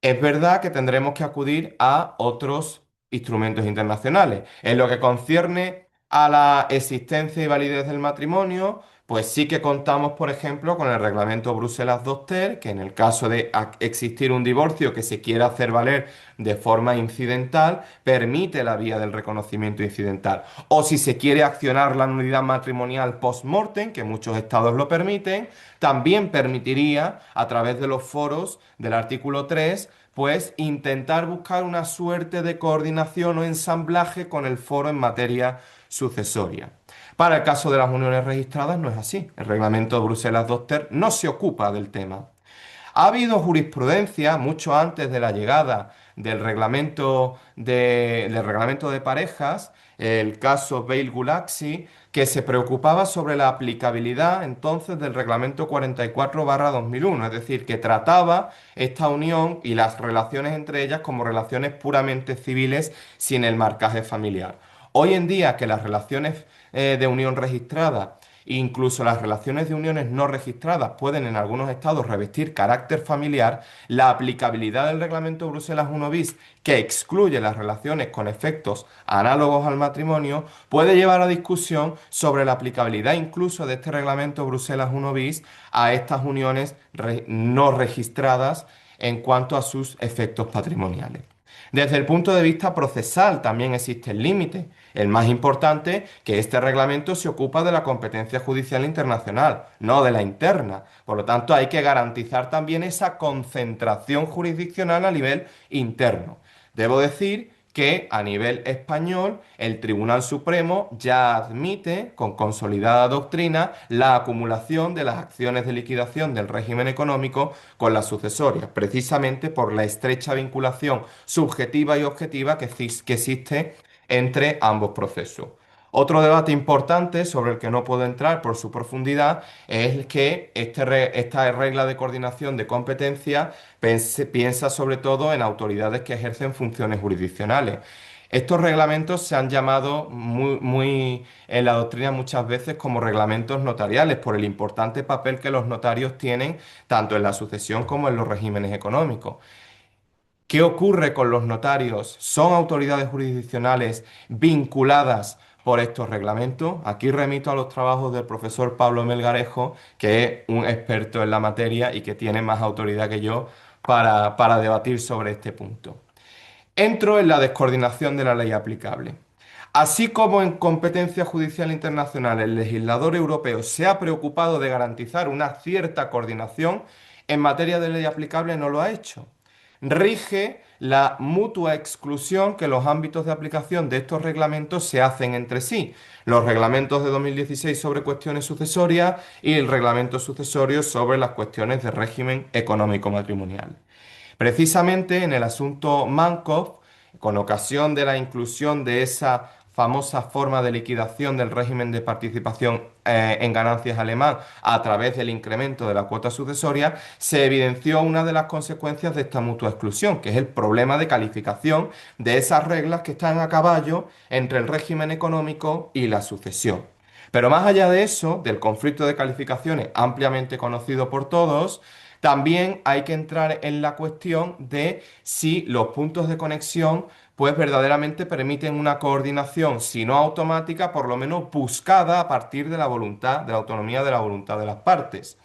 es verdad que tendremos que acudir a otros instrumentos internacionales. En lo que concierne a la existencia y validez del matrimonio, pues sí que contamos, por ejemplo, con el reglamento Bruselas II, que en el caso de existir un divorcio que se quiera hacer valer de forma incidental, permite la vía del reconocimiento incidental. O si se quiere accionar la nulidad matrimonial post-mortem, que muchos estados lo permiten, también permitiría, a través de los foros del artículo 3, pues intentar buscar una suerte de coordinación o ensamblaje con el foro en materia sucesoria. Para el caso de las uniones registradas no es así. El reglamento de Bruselas II no se ocupa del tema. Ha habido jurisprudencia mucho antes de la llegada del reglamento de parejas, el caso Bail-Gulaxi, que se preocupaba sobre la aplicabilidad entonces del reglamento 44/2001, es decir, que trataba esta unión y las relaciones entre ellas como relaciones puramente civiles sin el marcaje familiar. Hoy en día que las relaciones de unión registrada, incluso las relaciones de uniones no registradas pueden en algunos estados revestir carácter familiar, la aplicabilidad del reglamento Bruselas I bis, que excluye las relaciones con efectos análogos al matrimonio, puede llevar a discusión sobre la aplicabilidad incluso de este reglamento Bruselas I bis a estas uniones no registradas en cuanto a sus efectos patrimoniales. Desde el punto de vista procesal también existe el límite. El más importante, que este reglamento se ocupa de la competencia judicial internacional, no de la interna. Por lo tanto, hay que garantizar también esa concentración jurisdiccional a nivel interno. Debo decir que a nivel español el Tribunal Supremo ya admite con consolidada doctrina la acumulación de las acciones de liquidación del régimen económico con las sucesorias, precisamente por la estrecha vinculación subjetiva y objetiva que existe entre ambos procesos. Otro debate importante sobre el que no puedo entrar por su profundidad es que esta regla de coordinación de competencia piensa sobre todo en autoridades que ejercen funciones jurisdiccionales. Estos reglamentos se han llamado muy en la doctrina muchas veces como reglamentos notariales por el importante papel que los notarios tienen tanto en la sucesión como en los regímenes económicos. ¿Qué ocurre con los notarios? ¿Son autoridades jurisdiccionales vinculadas por estos reglamentos? Aquí remito a los trabajos del profesor Pablo Melgarejo, que es un experto en la materia y que tiene más autoridad que yo para debatir sobre este punto. Entro en la descoordinación de la ley aplicable. Así como en competencia judicial internacional el legislador europeo se ha preocupado de garantizar una cierta coordinación, En materia de ley aplicable no lo ha hecho. Rige la mutua exclusión que los ámbitos de aplicación de estos reglamentos se hacen entre sí. Los reglamentos de 2016 sobre cuestiones sucesorias y el reglamento sucesorio sobre las cuestiones de régimen económico matrimonial. Precisamente en el asunto Mankov, con ocasión de la inclusión de esa famosa forma de liquidación del régimen de participación en ganancias alemán a través del incremento de la cuota sucesoria, se evidenció una de las consecuencias de esta mutua exclusión, que es el problema de calificación de esas reglas que están a caballo entre el régimen económico y la sucesión. Pero más allá de eso, del conflicto de calificaciones ampliamente conocido por todos, también hay que entrar en la cuestión de si los puntos de conexión pues verdaderamente permiten una coordinación, si no automática, por lo menos buscada a partir de la voluntad, de la autonomía de la voluntad de las partes.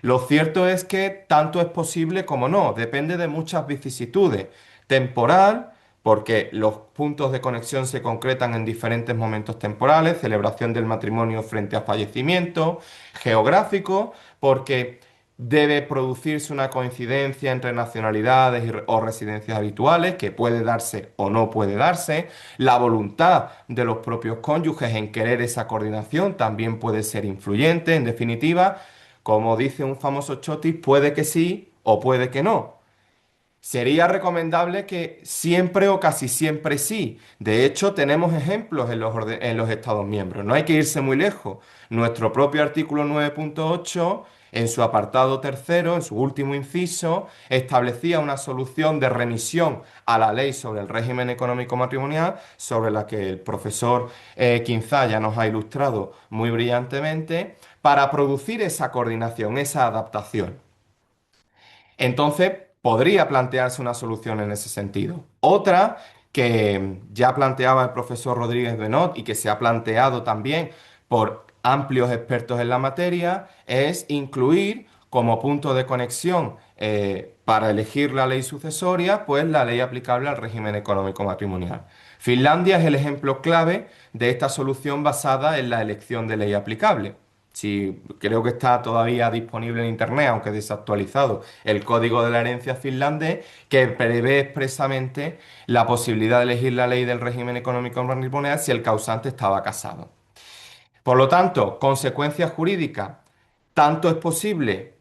Lo cierto es que tanto es posible como no, depende de muchas vicisitudes. Temporal, porque los puntos de conexión se concretan en diferentes momentos temporales, celebración del matrimonio frente a fallecimiento. Geográfico, porque debe producirse una coincidencia entre nacionalidades o residencias habituales, que puede darse o no puede darse. La voluntad de los propios cónyuges en querer esa coordinación también puede ser influyente. En definitiva, como dice un famoso chotis, puede que sí o puede que no. Sería recomendable que siempre o casi siempre sí. De hecho, tenemos ejemplos en los Estados miembros. No hay que irse muy lejos. Nuestro propio artículo 9.8, en su apartado tercero, en su último inciso, establecía una solución de remisión a la ley sobre el régimen económico matrimonial, sobre la que el profesor Quinzá ya nos ha ilustrado muy brillantemente, para producir esa coordinación, esa adaptación. Entonces, podría plantearse una solución en ese sentido. Otra que ya planteaba el profesor Rodríguez Benot y que se ha planteado también por amplios expertos en la materia es incluir como punto de conexión para elegir la ley sucesoria, pues la ley aplicable al régimen económico matrimonial. Finlandia es el ejemplo clave de esta solución basada en la elección de ley aplicable. Sí, creo que está todavía disponible en Internet, aunque desactualizado, el Código de la Herencia finlandés, que prevé expresamente la posibilidad de elegir la ley del régimen económico matrimonial si el causante estaba casado. Por lo tanto, consecuencias jurídicas, tanto es posible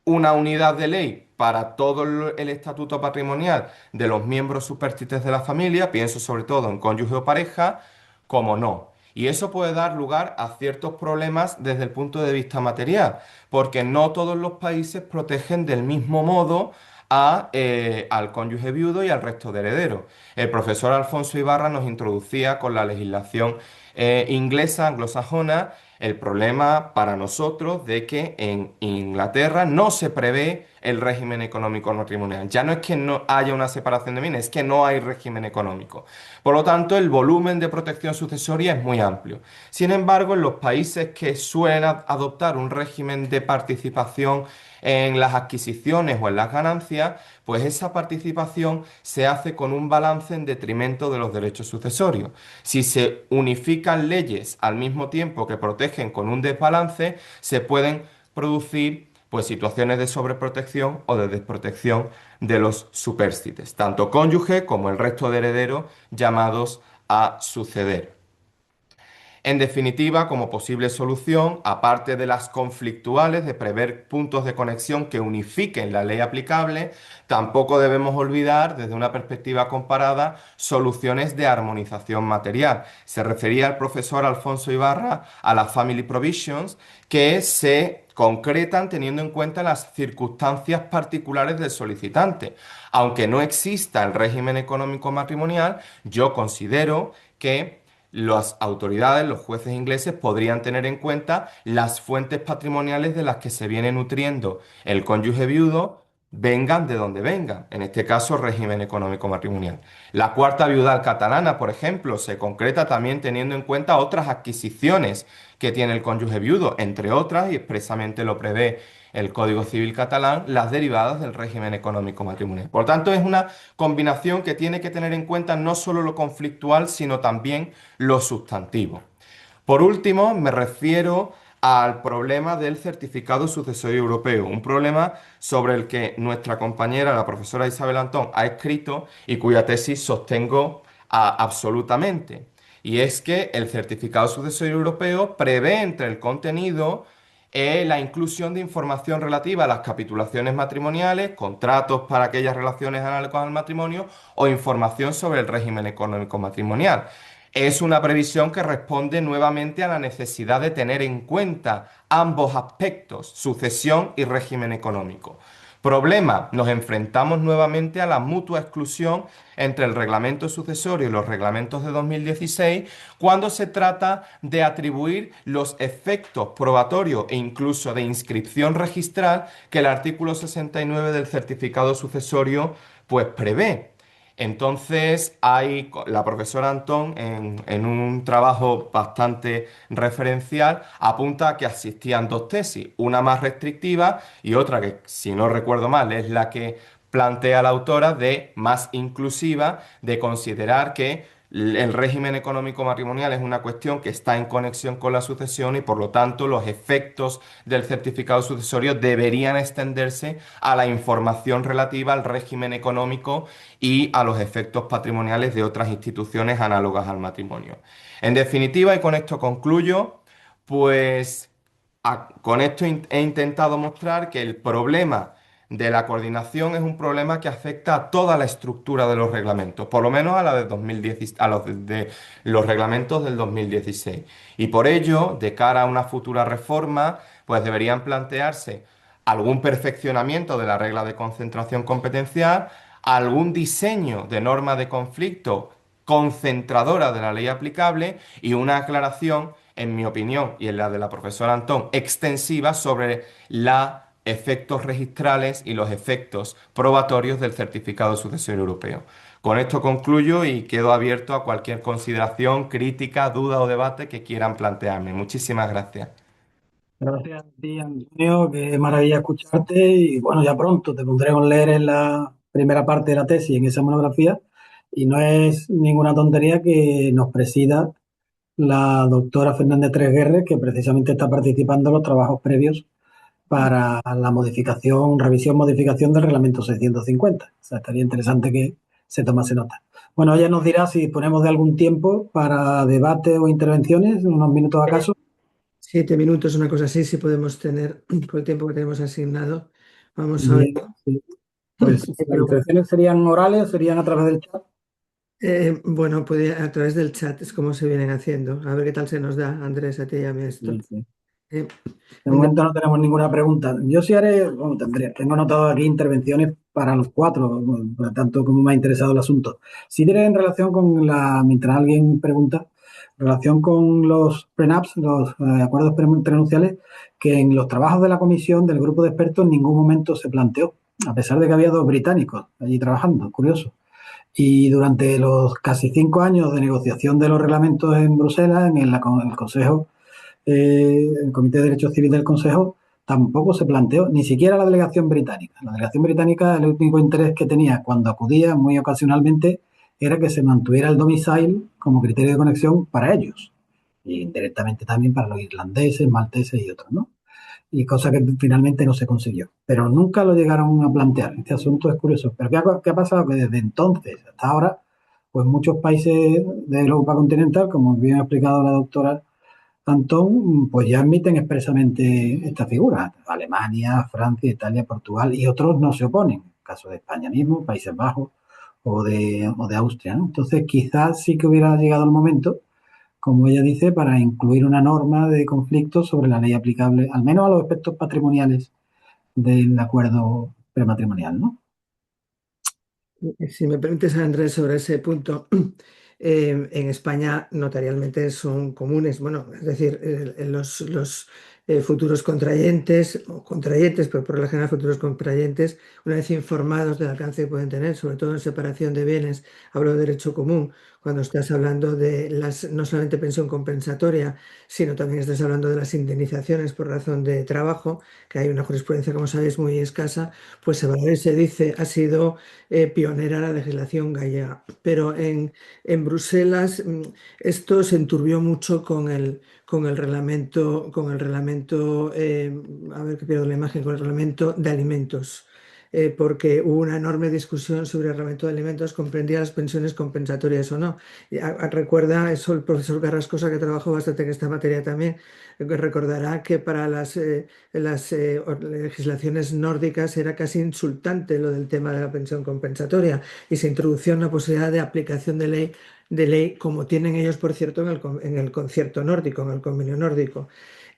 una unidad de ley para todo el estatuto patrimonial de los miembros superstites de la familia, pienso sobre todo en cónyuge o pareja, como no. Y eso puede dar lugar a ciertos problemas desde el punto de vista material, porque no todos los países protegen del mismo modo al cónyuge viudo y al resto de herederos. El profesor Alfonso Ibarra nos introducía con la legislación inglesa, anglosajona, el problema para nosotros de que en Inglaterra no se prevé el régimen económico matrimonial. Ya no es que no haya una separación de bienes, es que no hay régimen económico. Por lo tanto, el volumen de protección sucesoria es muy amplio. Sin embargo, en los países que suelen adoptar un régimen de participación en las adquisiciones o en las ganancias, pues esa participación se hace con un balance en detrimento de los derechos sucesorios. Si se unifican leyes al mismo tiempo que protegen con un desbalance, se pueden producir pues situaciones de sobreprotección o de desprotección de los supérstites, tanto cónyuge como el resto de herederos llamados a suceder. En definitiva, como posible solución, aparte de las conflictuales de prever puntos de conexión que unifiquen la ley aplicable, tampoco debemos olvidar, desde una perspectiva comparada, soluciones de armonización material. Se refería el profesor Alfonso Ibarra a las Family Provisions, que se concretan teniendo en cuenta las circunstancias particulares del solicitante. Aunque no exista el régimen económico matrimonial, yo considero que las autoridades, los jueces ingleses, podrían tener en cuenta las fuentes patrimoniales de las que se viene nutriendo el cónyuge viudo, vengan de donde vengan, en este caso régimen económico matrimonial. La cuarta viudal catalana, por ejemplo, se concreta también teniendo en cuenta otras adquisiciones que tiene el cónyuge viudo, entre otras, y expresamente lo prevé el Código Civil catalán, las derivadas del régimen económico matrimonial. Por tanto, es una combinación que tiene que tener en cuenta no solo lo conflictual, sino también lo sustantivo. Por último, me refiero al problema del certificado sucesorio europeo, un problema sobre el que nuestra compañera, la profesora Isabel Antón, ha escrito y cuya tesis sostengo absolutamente. Y es que el certificado sucesorio europeo prevé entre el contenido la inclusión de información relativa a las capitulaciones matrimoniales, contratos para aquellas relaciones análogas al matrimonio o información sobre el régimen económico matrimonial. Es una previsión que responde nuevamente a la necesidad de tener en cuenta ambos aspectos, sucesión y régimen económico. Problema, nos enfrentamos nuevamente a la mutua exclusión entre el reglamento sucesorio y los reglamentos de 2016 cuando se trata de atribuir los efectos probatorios e incluso de inscripción registral que el artículo 69 del certificado sucesorio pues prevé. Entonces, la profesora Antón, en un trabajo bastante referencial, apunta a que existían dos tesis, una más restrictiva y otra que, si no recuerdo mal, es la que plantea la autora de más inclusiva, de considerar que el régimen económico matrimonial es una cuestión que está en conexión con la sucesión y por lo tanto los efectos del certificado sucesorio deberían extenderse a la información relativa al régimen económico y a los efectos patrimoniales de otras instituciones análogas al matrimonio. En definitiva, y con esto concluyo, pues con esto he intentado mostrar que el problema de la coordinación es un problema que afecta a toda la estructura de los reglamentos, por lo menos a la de 2010, a de los reglamentos del 2016. Y por ello, de cara a una futura reforma, pues deberían plantearse algún perfeccionamiento de la regla de concentración competencial, algún diseño de norma de conflicto concentradora de la ley aplicable y una aclaración, en mi opinión y en la de la profesora Antón, extensiva sobre los efectos registrales y los efectos probatorios del certificado sucesorio europeo. Con esto concluyo y quedo abierto a cualquier consideración, crítica, duda o debate que quieran plantearme. Muchísimas gracias. Gracias a ti, Antonio, qué maravilla escucharte y bueno, ya pronto te pondremos a leer en la primera parte de la tesis, en esa monografía, y no es ninguna tontería que nos presida la doctora Fernández Tresguerres, que precisamente está participando en los trabajos previos para la modificación, revisión, modificación del reglamento 650. O sea, estaría interesante que se tomase nota. Bueno, ella nos dirá si disponemos de algún tiempo para debate o intervenciones, unos minutos acaso. 7 minutos, una cosa así, si podemos tener por el tiempo que tenemos asignado. Vamos a ver. Bien, sí. Pues las intervenciones serían orales, serían a través del chat. Bueno, a través del chat es como se vienen haciendo. A ver qué tal se nos da, Andrés, a ti y a mí esto. Sí, sí. Eh, De momento no tenemos ninguna pregunta. Yo sí haré, bueno, tengo anotado aquí intervenciones para los cuatro, bueno, por tanto como me ha interesado el asunto. Sí diré en relación con mientras alguien pregunta, en relación con los prenups, los acuerdos prenupciales, que en los trabajos de la comisión del grupo de expertos en ningún momento se planteó, a pesar de que había dos británicos allí trabajando, curioso. Y durante los casi 5 años de negociación de los reglamentos en Bruselas, en el Consejo, el Comité de Derechos Civiles del Consejo, tampoco se planteó, ni siquiera la delegación británica. La delegación británica, el único interés que tenía cuando acudía muy ocasionalmente era que se mantuviera el domicile como criterio de conexión para ellos, y indirectamente también para los irlandeses, malteses y otros, ¿no? Y cosa que finalmente no se consiguió. Pero nunca lo llegaron a plantear. Este asunto es curioso. Pero ¿qué ha pasado? Que desde entonces hasta ahora, pues muchos países de Europa continental, como bien ha explicado la doctora Antón, pues ya admiten expresamente esta figura. Alemania, Francia, Italia, Portugal y otros no se oponen. En el caso de España mismo, Países Bajos o de Austria, ¿no? Entonces quizás sí que hubiera llegado el momento, como ella dice, para incluir una norma de conflicto sobre la ley aplicable, al menos a los aspectos patrimoniales del acuerdo prematrimonial, ¿no? Si me permites, Andrés, sobre ese punto, en España notarialmente son comunes, bueno, es decir, los futuros contrayentes o contrayentes, pero por lo general futuros contrayentes, una vez informados del alcance que pueden tener, sobre todo en separación de bienes, hablo de derecho común, cuando estás hablando de no solamente pensión compensatoria, sino también estás hablando de las indemnizaciones por razón de trabajo, que hay una jurisprudencia, como sabéis, muy escasa, pues se dice, ha sido pionera la legislación gallega. Pero en Bruselas esto se enturbió mucho a ver que pierdo la imagen, con el reglamento de alimentos. Porque hubo una enorme discusión sobre el reglamento de alimentos, comprendía las pensiones compensatorias o no. Recuerda eso el profesor Carrascosa, que trabajó bastante en esta materia también, que recordará que para las legislaciones nórdicas era casi insultante lo del tema de la pensión compensatoria y se introdució una posibilidad de aplicación de ley, como tienen ellos, por cierto, en el concierto nórdico, en el convenio nórdico.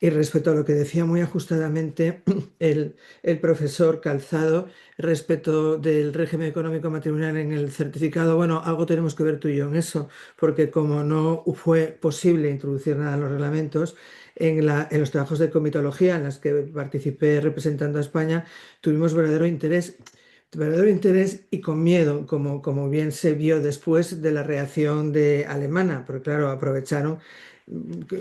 Y respecto a lo que decía muy ajustadamente el profesor Calzado, respecto del régimen económico matrimonial en el certificado, bueno, algo tenemos que ver tú y yo en eso, porque como no fue posible introducir nada en los reglamentos, en los trabajos de comitología en los que participé representando a España, tuvimos verdadero interés y con miedo, como bien se vio después de la reacción alemana, porque claro, aprovecharon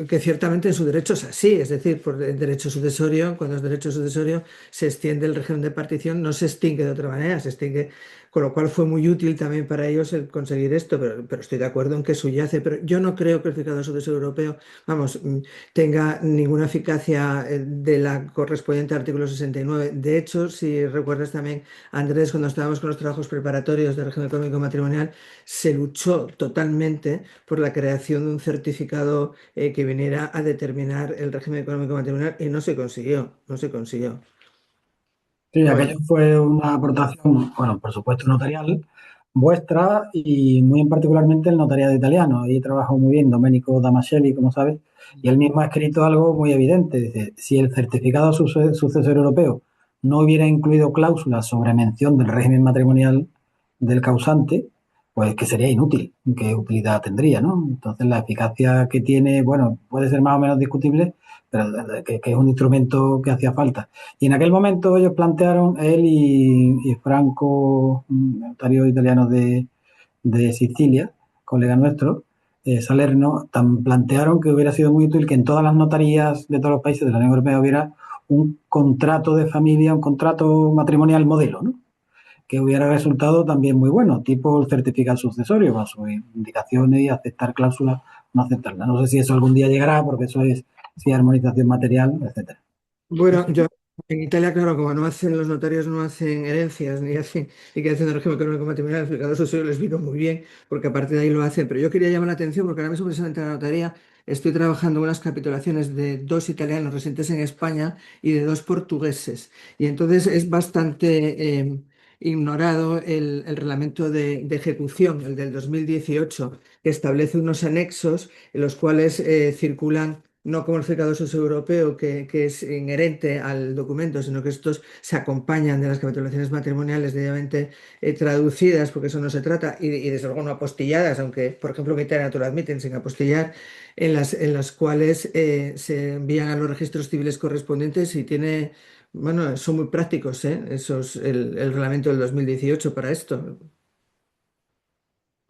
que ciertamente en su derecho es así, es decir, por el derecho sucesorio, cuando es derecho sucesorio se extiende el régimen de partición, no se extingue de otra manera, se extingue, con lo cual fue muy útil también para ellos el conseguir esto, pero estoy de acuerdo en que subyace, pero yo no creo que el fijado sucesorio europeo, vamos, tenga ninguna eficacia de la correspondiente al artículo 69. De hecho, si recuerdas también, Andrés, cuando estábamos con los trabajos preparatorios del régimen económico matrimonial, se luchó totalmente por la creación de un certificado que viniera a determinar el régimen económico matrimonial y no se consiguió, no se consiguió. Sí, Bueno, aquello fue una aportación, bueno, por supuesto notarial, vuestra y muy en particularmente el notariado italiano. Ahí trabajó muy bien Domenico Damascelli, como sabes, y él mismo ha escrito algo muy evidente. Dice, si el certificado sucesor europeo no hubiera incluido cláusulas sobre mención del régimen matrimonial del causante, pues que sería inútil, qué utilidad tendría, ¿no? Entonces la eficacia que tiene, bueno, puede ser más o menos discutible, pero que es un instrumento que hacía falta. Y en aquel momento ellos plantearon, él y Franco, un notario italiano de Sicilia, colega nuestro, Salerno, plantearon que hubiera sido muy útil que en todas las notarías de todos los países de la Unión Europea hubiera un contrato de familia, un contrato matrimonial modelo, ¿no? Que hubiera resultado también muy bueno, tipo el certificado sucesorio, con sus indicaciones y aceptar cláusulas, no aceptarlas. No sé si eso algún día llegará, porque eso es si armonización material, etcétera. bueno, yo en Italia, claro, como no hacen los notarios, no hacen herencias ni hacen liquidación de régimen económico matrimonial, el fijado sucesorio les vino muy bien, porque a partir de ahí lo hacen. Pero yo quería llamar la atención porque ahora mismo, precisamente en la notaría, estoy trabajando en unas capitulaciones de dos italianos residentes en España y de dos portugueses. Y entonces es bastante ignorado el reglamento de ejecución, el del 2018, que establece unos anexos en los cuales circulan no como el certificado europeo, que es inherente al documento, sino que estos se acompañan de las capitulaciones matrimoniales debidamente traducidas, porque eso no se trata, y desde luego no apostilladas, aunque por ejemplo en Italia te lo admiten sin apostillar, en las cuales se envían a los registros civiles correspondientes y tiene, bueno, son muy prácticos, esos, el reglamento del 2018 para esto.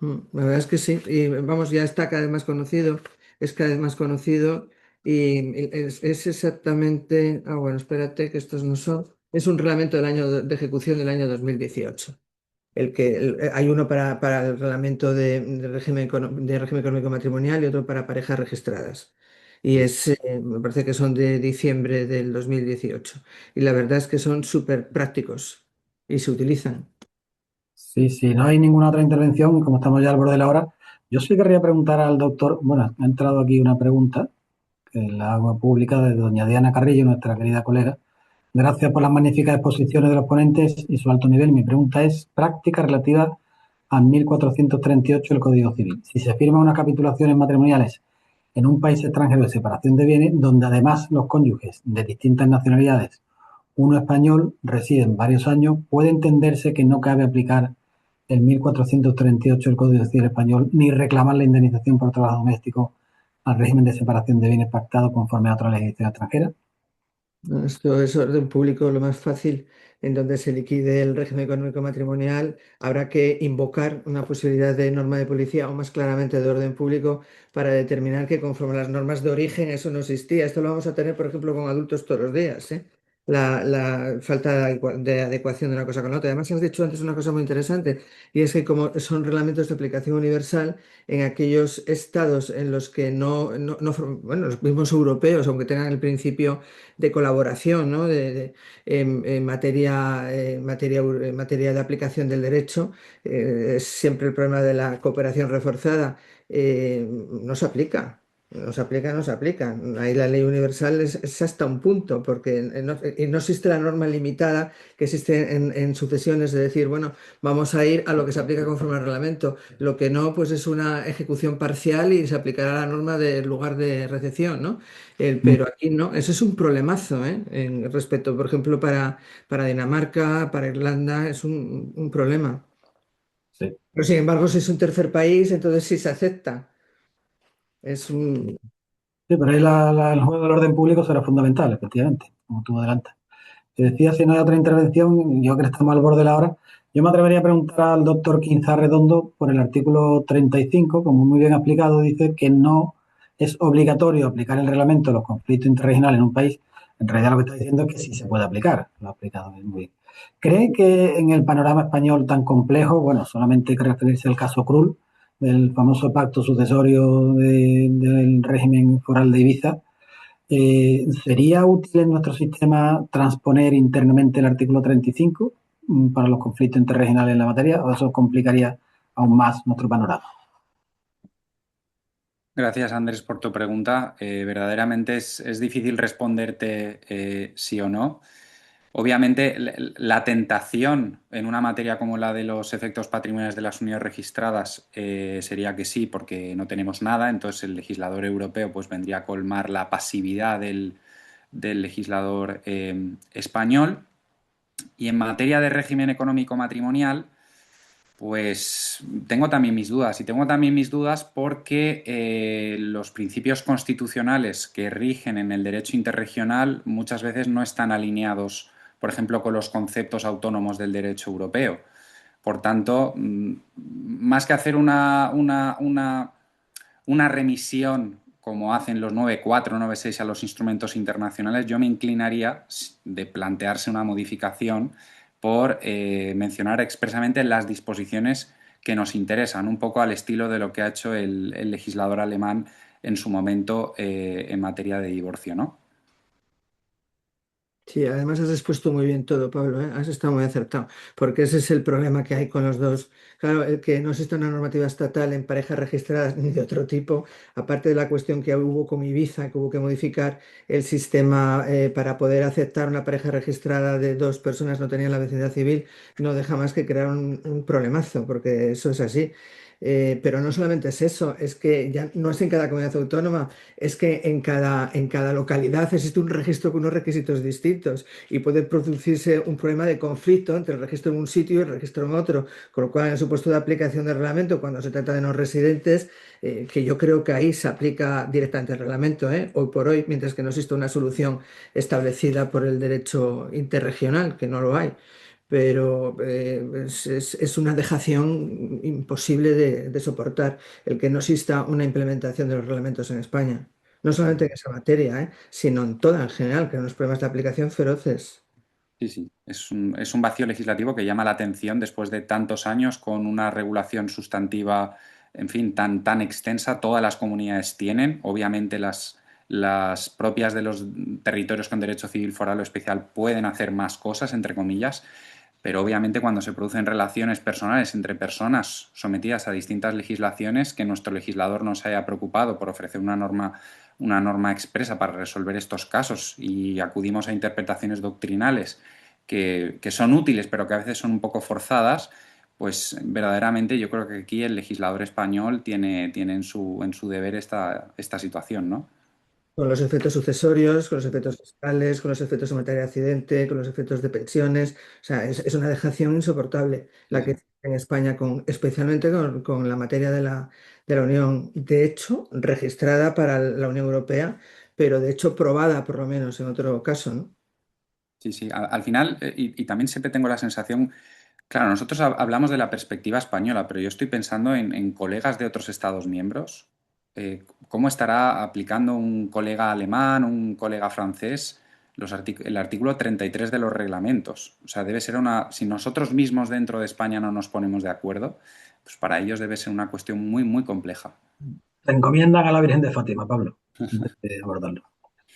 La verdad es que sí, y vamos, ya está cada vez más conocido, es cada vez más conocido y es exactamente, bueno, espérate que estos no son, es un reglamento del año de ejecución del año 2018. Hay uno para el reglamento de régimen económico matrimonial y otro para parejas registradas. Y me parece que son de diciembre del 2018. Y la verdad es que son súper prácticos y se utilizan. Sí, sí, no hay ninguna otra intervención y como estamos ya al borde de la hora, yo sí querría preguntar al doctor, bueno, ha entrado aquí una pregunta que la hago pública de doña Diana Carrillo, nuestra querida colega. Gracias por las magníficas exposiciones de los ponentes y su alto nivel. Mi pregunta es práctica relativa a 1438 del Código Civil. Si se firman unas capitulaciones matrimoniales en un país extranjero de separación de bienes, donde además los cónyuges de distintas nacionalidades, uno español, residen varios años, puede entenderse que no cabe aplicar el 1438 del Código Civil español ni reclamar la indemnización por trabajo doméstico al régimen de separación de bienes pactado conforme a otra legislación extranjera. ¿No? Esto es orden público, lo más fácil, en donde se liquide el régimen económico matrimonial, habrá que invocar una posibilidad de norma de policía o más claramente de orden público para determinar que conforme a las normas de origen eso no existía. Esto lo vamos a tener, por ejemplo, con adultos todos los días, ¿eh? la falta de adecuación de una cosa con la otra. Además, has dicho antes una cosa muy interesante, y es que como son reglamentos de aplicación universal, en aquellos estados en los que bueno, los mismos europeos, aunque tengan el principio de colaboración, ¿no? En en materia de aplicación del derecho, es siempre el problema de la cooperación reforzada, no se aplica. No se aplica, no se aplica. Ahí la ley universal es hasta un punto, porque y no existe la norma limitada que existe en sucesiones de decir, bueno, vamos a ir a lo que se aplica conforme al reglamento. Lo que no, pues es una ejecución parcial y se aplicará la norma del lugar de recepción, ¿no? Pero aquí no, eso es un problemazo, ¿eh? En respecto, por ejemplo, para Dinamarca, para Irlanda, es un problema. Sí. Pero sin embargo, si es un tercer país, entonces sí se acepta. Es un... Sí, pero ahí el juego del orden público será fundamental, efectivamente, como tú adelantas. Te decía, si no hay otra intervención, yo creo que estamos al borde de la hora. Yo me atrevería a preguntar al doctor Quinza Redondo por el artículo 35, como muy bien explicado, dice que no es obligatorio aplicar el reglamento a los conflictos interregionales en un país. En realidad lo que está diciendo es que sí se puede aplicar, lo ha aplicado bien, muy bien. ¿Cree que en el panorama español tan complejo, bueno, solamente hay que referirse al caso Krull, del famoso pacto sucesorio del régimen foral de Ibiza, ¿sería útil en nuestro sistema transponer internamente el artículo 35 para los conflictos interregionales en la materia o eso complicaría aún más nuestro panorama? Gracias, Andrés, por tu pregunta. Verdaderamente es difícil responderte sí o no. Obviamente, la tentación en una materia como la de los efectos patrimoniales de las unidades registradas sería que sí, porque no tenemos nada. Entonces, el legislador europeo pues, vendría a colmar la pasividad del legislador español. Y en materia de régimen económico matrimonial, pues tengo también mis dudas, y tengo también mis dudas porque los principios constitucionales que rigen en el derecho interregional muchas veces no están alineados, por ejemplo, con los conceptos autónomos del derecho europeo. Por tanto, más que hacer una remisión como hacen los 9.4, 9.6 a los instrumentos internacionales, yo me inclinaría de plantearse una modificación por mencionar expresamente las disposiciones que nos interesan, un poco al estilo de lo que ha hecho el legislador alemán en su momento en materia de divorcio, ¿no? Sí, además has expuesto muy bien todo, Pablo, ¿eh? Has estado muy acertado, porque ese es el problema que hay con los dos. Claro, el que no existe una normativa estatal en parejas registradas ni de otro tipo, aparte de la cuestión que hubo con Ibiza, que hubo que modificar el sistema para poder aceptar una pareja registrada de dos personas no tenían la vecindad civil, no deja más que crear un problemazo, porque eso es así. Pero no solamente es eso, es que ya no es en cada comunidad autónoma, es que en cada localidad existe un registro con unos requisitos distintos y puede producirse un problema de conflicto entre el registro en un sitio y el registro en otro, con lo cual en el supuesto de aplicación del reglamento, cuando se trata de no residentes, que yo creo que ahí se aplica directamente el reglamento, hoy por hoy, mientras que no existe una solución establecida por el derecho interregional, que no lo hay. Pero es una dejación imposible de soportar el que no exista una implementación de los reglamentos en España. No solamente en esa materia, sino en toda en general, que hay unos problemas de aplicación feroces. Sí, sí, es un vacío legislativo que llama la atención después de tantos años con una regulación sustantiva, en fin, tan extensa. Todas las comunidades tienen, obviamente las propias de los territorios con derecho civil foral o especial pueden hacer más cosas, entre comillas, pero obviamente cuando se producen relaciones personales entre personas sometidas a distintas legislaciones, que nuestro legislador no se haya preocupado por ofrecer una norma expresa para resolver estos casos y acudimos a interpretaciones doctrinales que son útiles pero que a veces son un poco forzadas, pues verdaderamente yo creo que aquí el legislador español tiene en su deber esta situación, ¿no? Con los efectos sucesorios, con los efectos fiscales, con los efectos en materia de accidente, con los efectos de pensiones. O sea, es una dejación insoportable Sí, la que sí. existe en España, especialmente con la materia de la Unión. De hecho, registrada para la Unión Europea, pero de hecho probada por lo menos en otro caso, ¿no? Sí, sí. Al final, y también siempre tengo la sensación, claro, nosotros hablamos de la perspectiva española, pero yo estoy pensando en colegas de otros Estados miembros. ¿Cómo estará aplicando un colega alemán, un colega francés el artículo 33 de los reglamentos. O sea, debe ser si nosotros mismos dentro de España no nos ponemos de acuerdo, pues para ellos debe ser una cuestión muy, muy compleja. Te encomiendan a la Virgen de Fátima, Pablo, antes de abordarlo.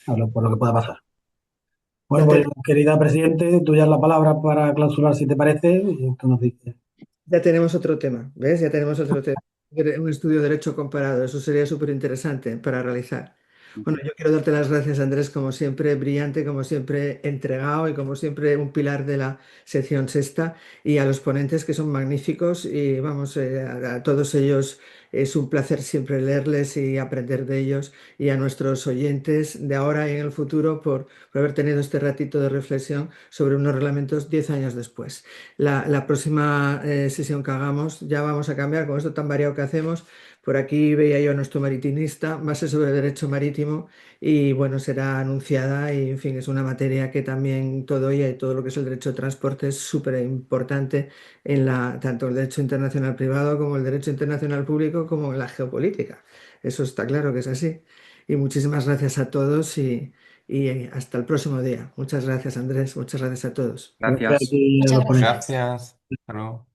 Hablo por lo que pueda pasar. Bueno, pues, querida Presidente, tú ya la palabra para clausurar, si te parece, y tú nos dices. Ya tenemos otro tema, ¿ves? Ya tenemos otro tema. Un estudio de derecho comparado, eso sería súper interesante para realizar. Bueno, yo quiero darte las gracias, Andrés, como siempre brillante, como siempre entregado y como siempre un pilar de la sección sexta, y a los ponentes que son magníficos y vamos, a todos ellos es un placer siempre leerles y aprender de ellos, y a nuestros oyentes de ahora y en el futuro por haber tenido este ratito de reflexión sobre unos reglamentos 10 años después. La próxima sesión que hagamos ya vamos a cambiar con esto tan variado que hacemos. Por aquí veía yo a nuestro maritimista, va a ser sobre derecho marítimo y bueno, será anunciada y en fin, es una materia que también todo ella y todo lo que es el derecho de transporte es súper importante en tanto el derecho internacional privado como el derecho internacional público como en la geopolítica. Eso está claro que es así. Y muchísimas gracias a todos y hasta el próximo día. Muchas gracias, Andrés. Muchas gracias a todos. Gracias a Gracias. ti y a Muchas los ponentes. gracias. Gracias. Hasta luego.